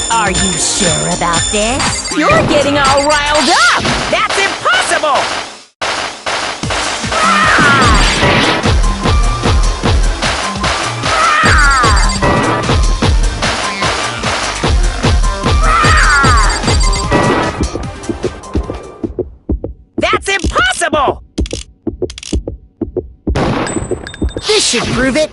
Are you sure about this? You're getting all riled up! That's impossible! That's impossible! This should prove it.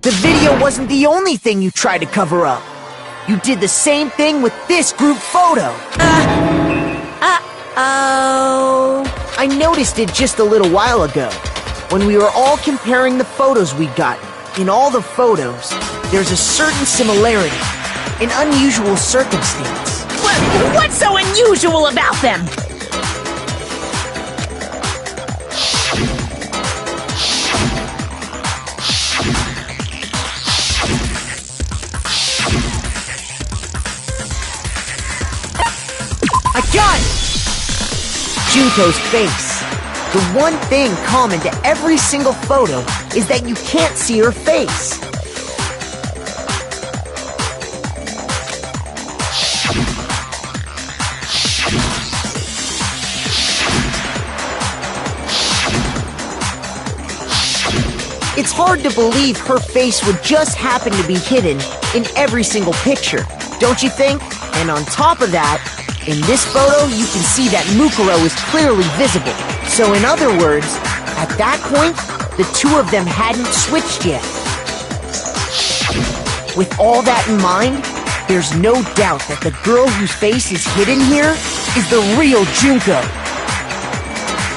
The video wasn't the only thing you tried to cover up. You did the same thing with this group photo. Uh-oh. I noticed it just a little while ago, when we were all comparing the photos we'd gotten. In all the photos, there's a certain similarity, an unusual circumstance. What's so unusual about them? I got it! Junko's face. The one thing common to every single photo is that you can't see her face. It's hard to believe her face would just happen to be hidden in every single picture, don't you think? And on top of that, in this photo, you can see that Mukuro is clearly visible. So in other words, at that point, the two of them hadn't switched yet. With all that in mind, there's no doubt that the girl whose face is hidden here is the real Junko.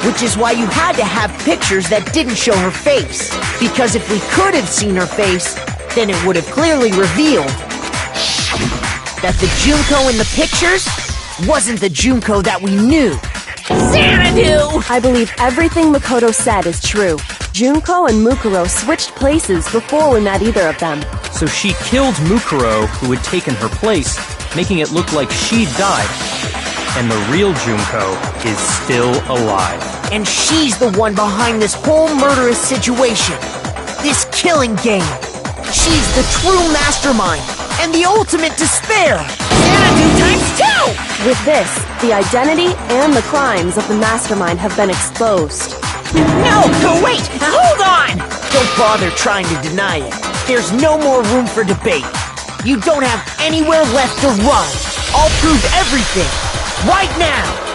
Which is why you had to have pictures that didn't show her face. Because if we could have seen her face, then it would have clearly revealed that the Junko in the pictures wasn't the Junko that we knew. Xanadu! I believe everything Makoto said is true. Junko and Mukuro switched places before we met either of them. So she killed Mukuro, who had taken her place, making it look like she'd died. And the real Junko is still alive. And she's the one behind this whole murderous situation. This killing game. She's the true mastermind and the ultimate despair. Xanadu times 2! With this, the identity and the crimes of the mastermind have been exposed. No, wait! Hold on! Don't bother trying to deny it. There's no more room for debate. You don't have anywhere left to run. I'll prove everything. Right now!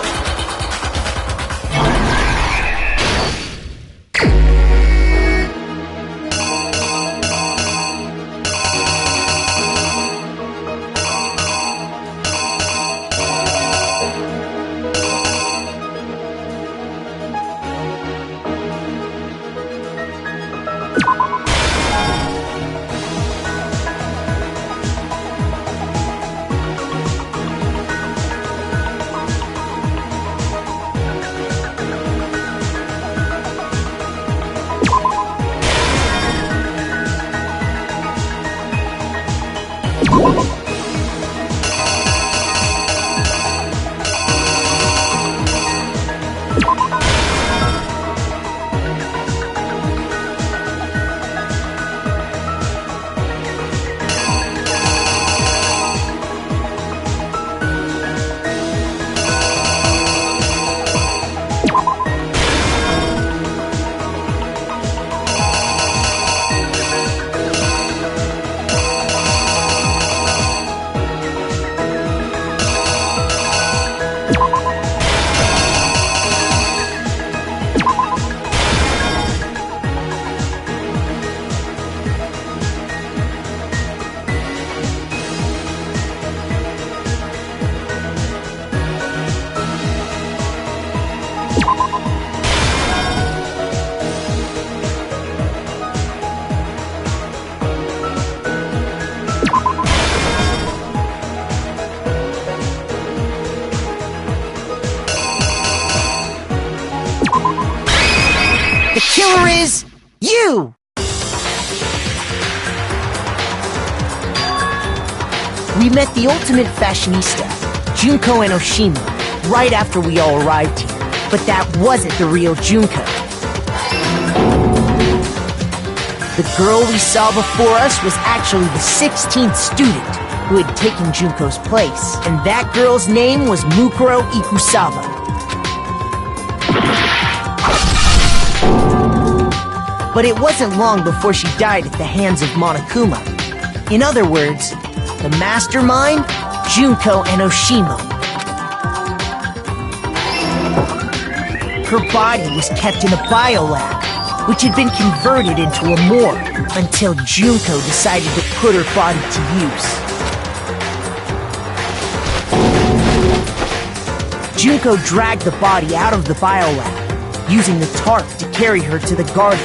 The killer is you! We met the ultimate fashionista, Junko and Oshima, right after we all arrived here. But that wasn't the real Junko. The girl we saw before us was actually the 16th student who had taken Junko's place. And that girl's name was Mukuro Ikusawa. But it wasn't long before she died at the hands of Monokuma. In other words, the mastermind, Junko and Oshima. Her body was kept in a biolab, which had been converted into a morgue until Junko decided to put her body to use. Junko dragged the body out of the biolab, using the tarp to carry her to the garden.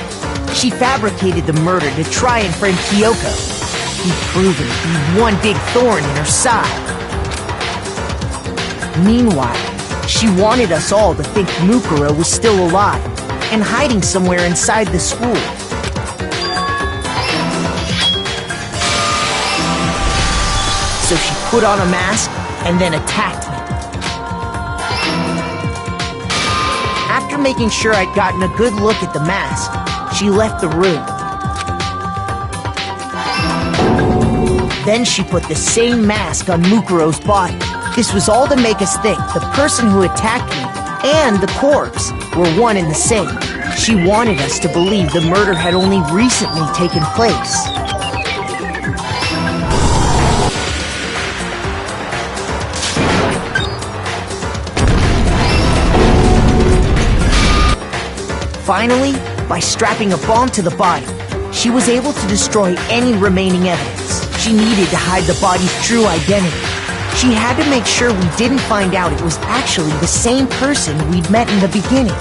She fabricated the murder to try and frame Kyoko, who'd proven to be one big thorn in her side. Meanwhile, she wanted us all to think Mukuro was still alive and hiding somewhere inside the school. So she put on a mask and then attacked me. After making sure I'd gotten a good look at the mask, she left the room. Then she put the same mask on Mukuro's body. This was all to make us think the person who attacked me and the corpse were one and the same. She wanted us to believe the murder had only recently taken place. Finally, by strapping a bomb to the body, she was able to destroy any remaining evidence. She needed to hide the body's true identity. She had to make sure we didn't find out it was actually the same person we'd met in the beginning.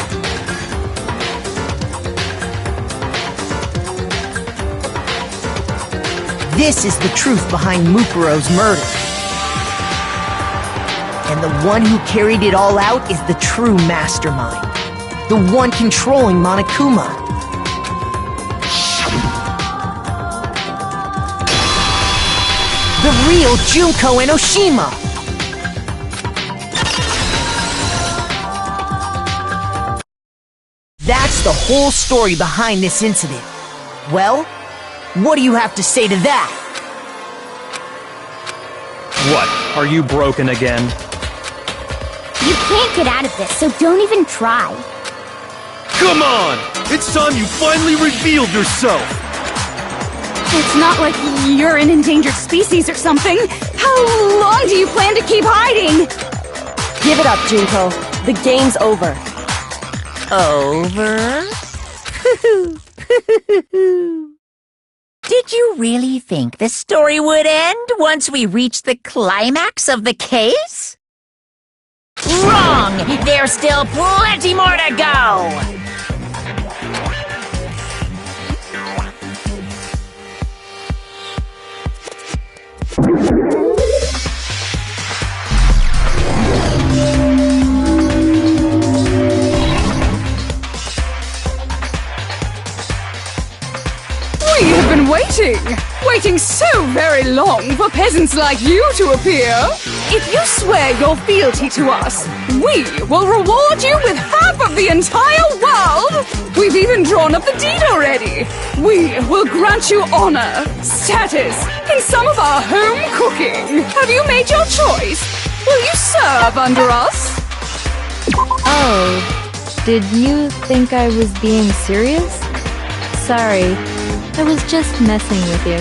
This is the truth behind Mukuro's murder. And the one who carried it all out is the true mastermind. The one controlling Monokuma. The real Junko and Oshima! That's the whole story behind this incident. Well, what do you have to say to that? What? Are you broken again? You can't get out of this, so don't even try. Come on! It's time you finally revealed yourself! It's not like you're an endangered species or something. How long do you plan to keep hiding? Give it up, Junko. The game's over. Over? Did you really think the story would end once we reached the climax of the case? Wrong! There's still plenty more to go! We have been waiting so very long for peasants like you to appear. If you swear your fealty to us, we will reward you with half of the entire world. We've even drawn up the deed already. We will grant you honor, status, and some of our home cooking. Have you made your choice? Will you serve under us? Oh, did you think I was being serious? Sorry, I was just messing with you.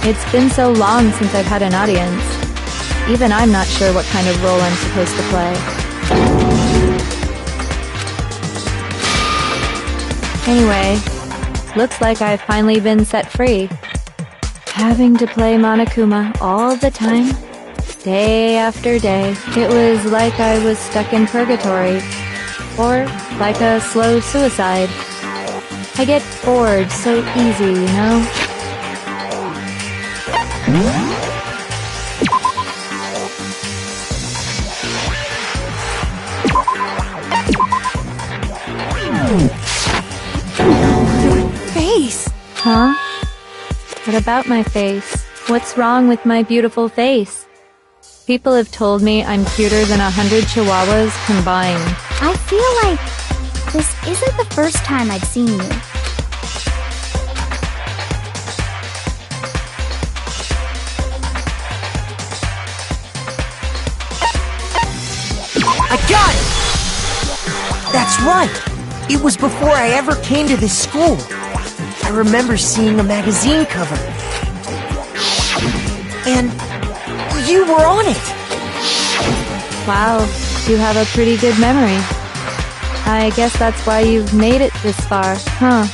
It's been so long since I've had an audience. Even I'm not sure what kind of role I'm supposed to play. Anyway, looks like I've finally been set free. Having to play Monokuma all the time, day after day, it was like I was stuck in purgatory. Or like a slow suicide. I get bored so easy, you know? Face! Huh? What about my face? What's wrong with my beautiful face? People have told me I'm cuter than 100 chihuahuas combined. I feel like this isn't the first time I've seen you. I got it! That's right! It was before I ever came to this school. I remember seeing a magazine cover. And you were on it! Wow, you have a pretty good memory. I guess that's why you've made it this far, huh?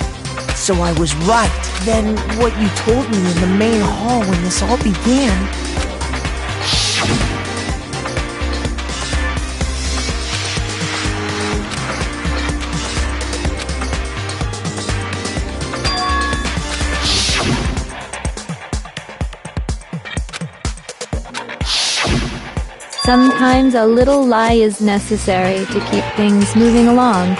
So I was right. Then what you told me in the main hall when this all began... Sometimes a little lie is necessary to keep things moving along.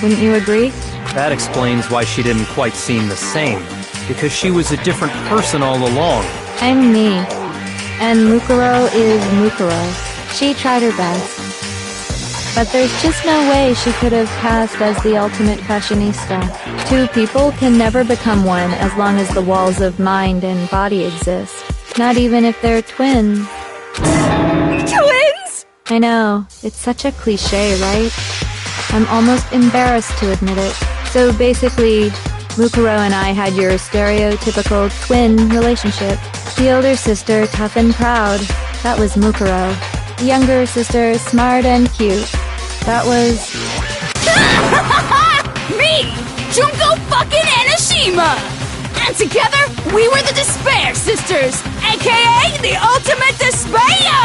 Wouldn't you agree? That explains why she didn't quite seem the same. Because she was a different person all along. I'm me. And Mukuro is Mukuro. She tried her best. But there's just no way she could have passed as the ultimate fashionista. Two people can never become one as long as the walls of mind and body exist. Not even if they're twins. Twins! I know, it's such a cliche, right? I'm almost embarrassed to admit it. So basically, Mukuro and I had your stereotypical twin relationship. The older sister, tough and proud. That was Mukuro. The younger sister, smart and cute. That was... Me! Junko fucking Enoshima! And together, we were the Despair Sisters, aka the Ultimate Despair!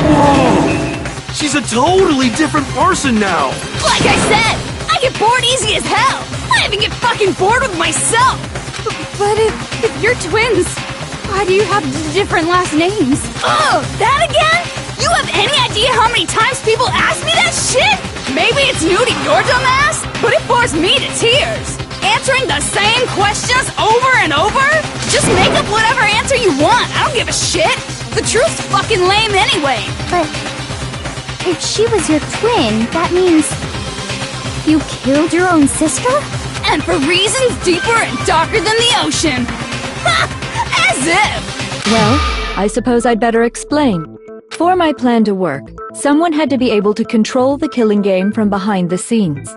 Whoa! She's a totally different person now! Like I said, I get bored easy as hell! I even get fucking bored with myself! But if you're twins, why do you have different last names? Oh, that again? You have any idea how many times people ask me that shit? Maybe it's new to your dumb ass, but it bores me to tears. Answering the same questions over and over? Just make up whatever answer you want. I don't give a shit. The truth's fucking lame anyway. But if she was your twin, that means you killed your own sister? And for reasons deeper and darker than the ocean. Ha! As if! Well, I suppose I'd better explain. For my plan to work, someone had to be able to control the killing game from behind the scenes.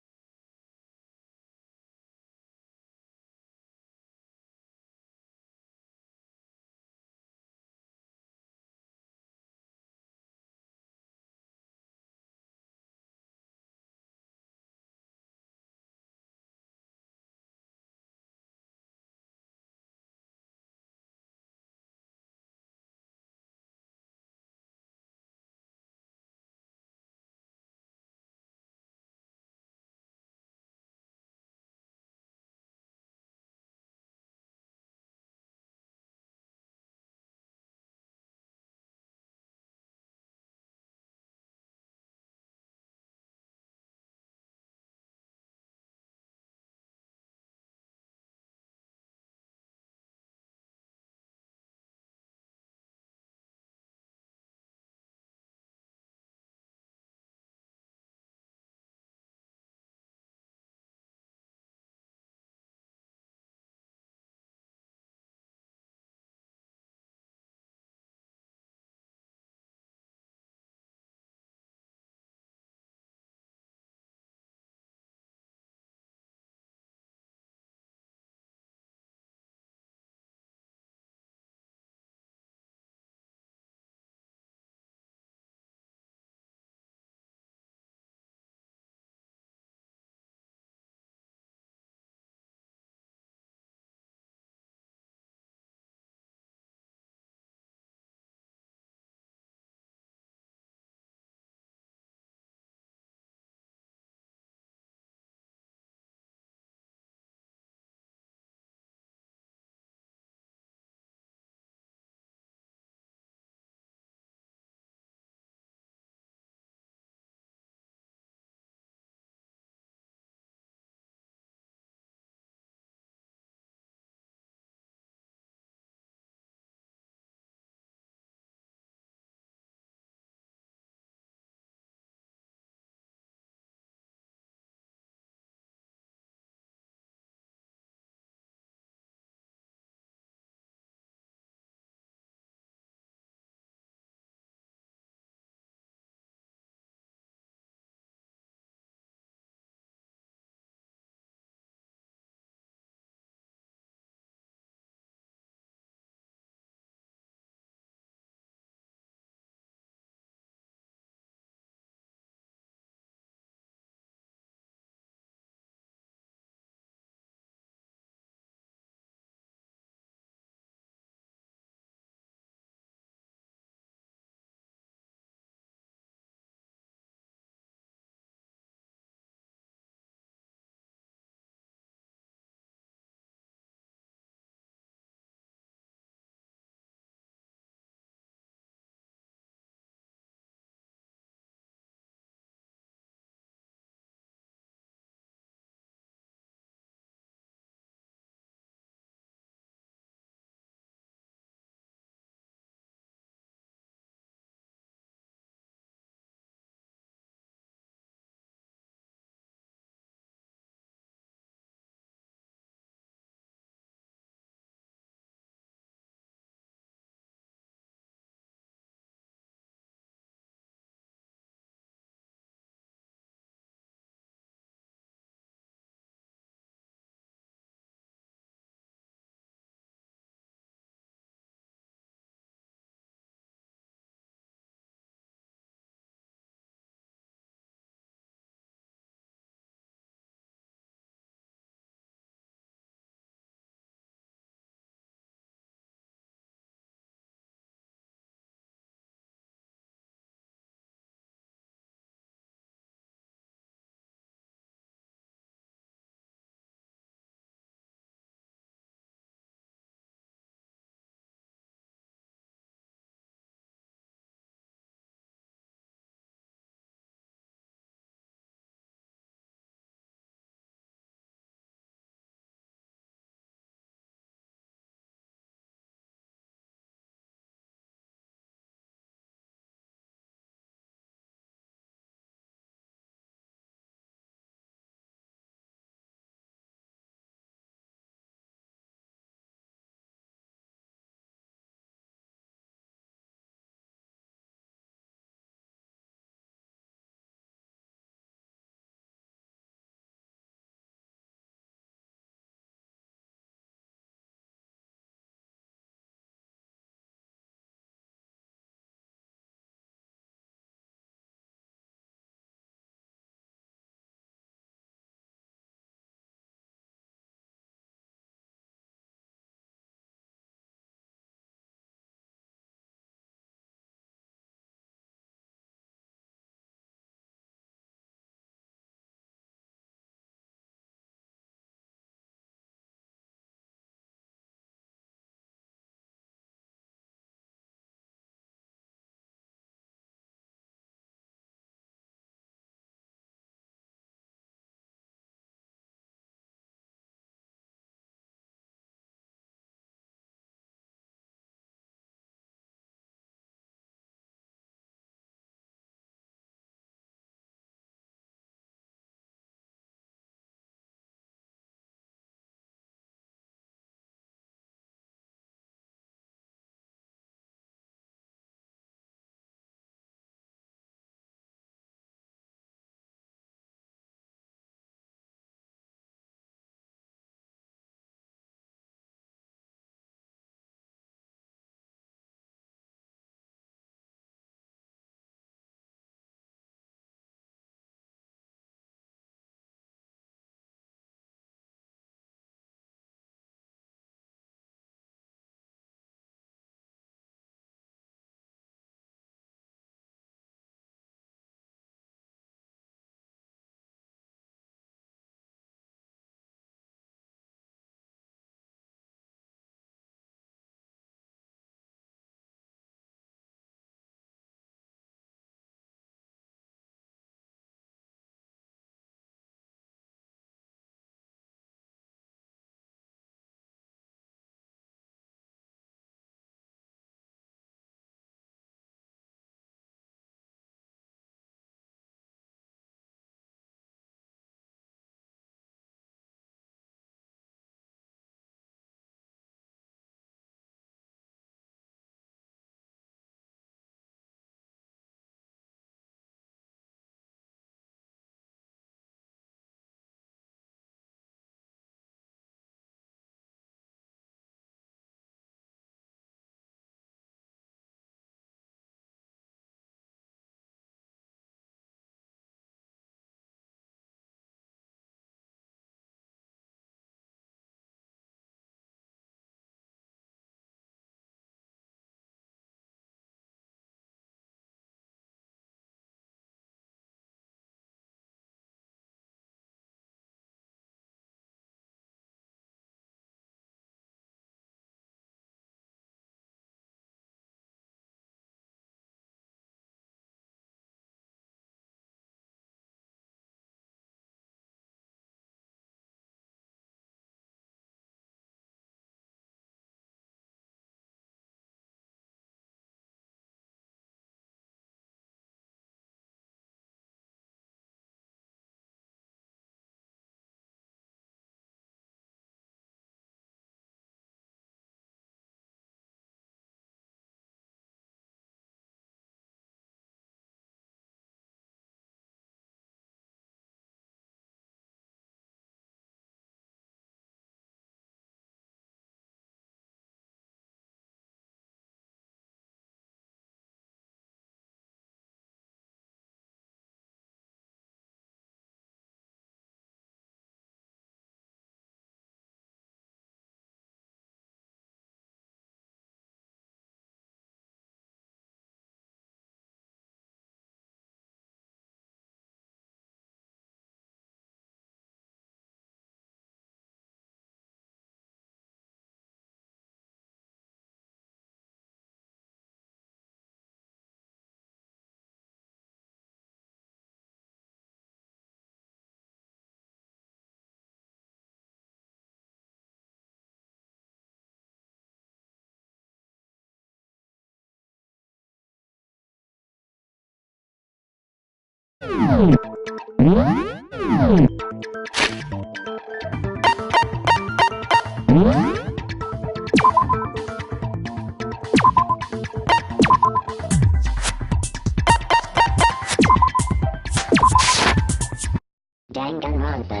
Danganronpa.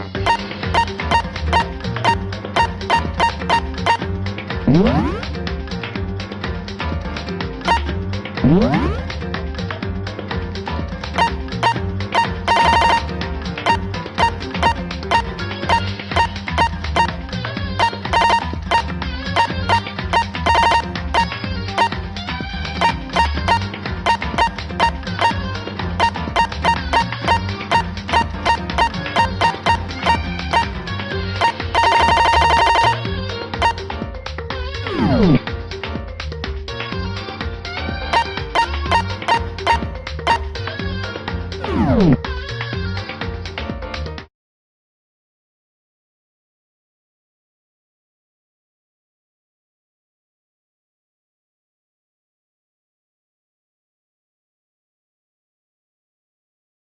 Oh.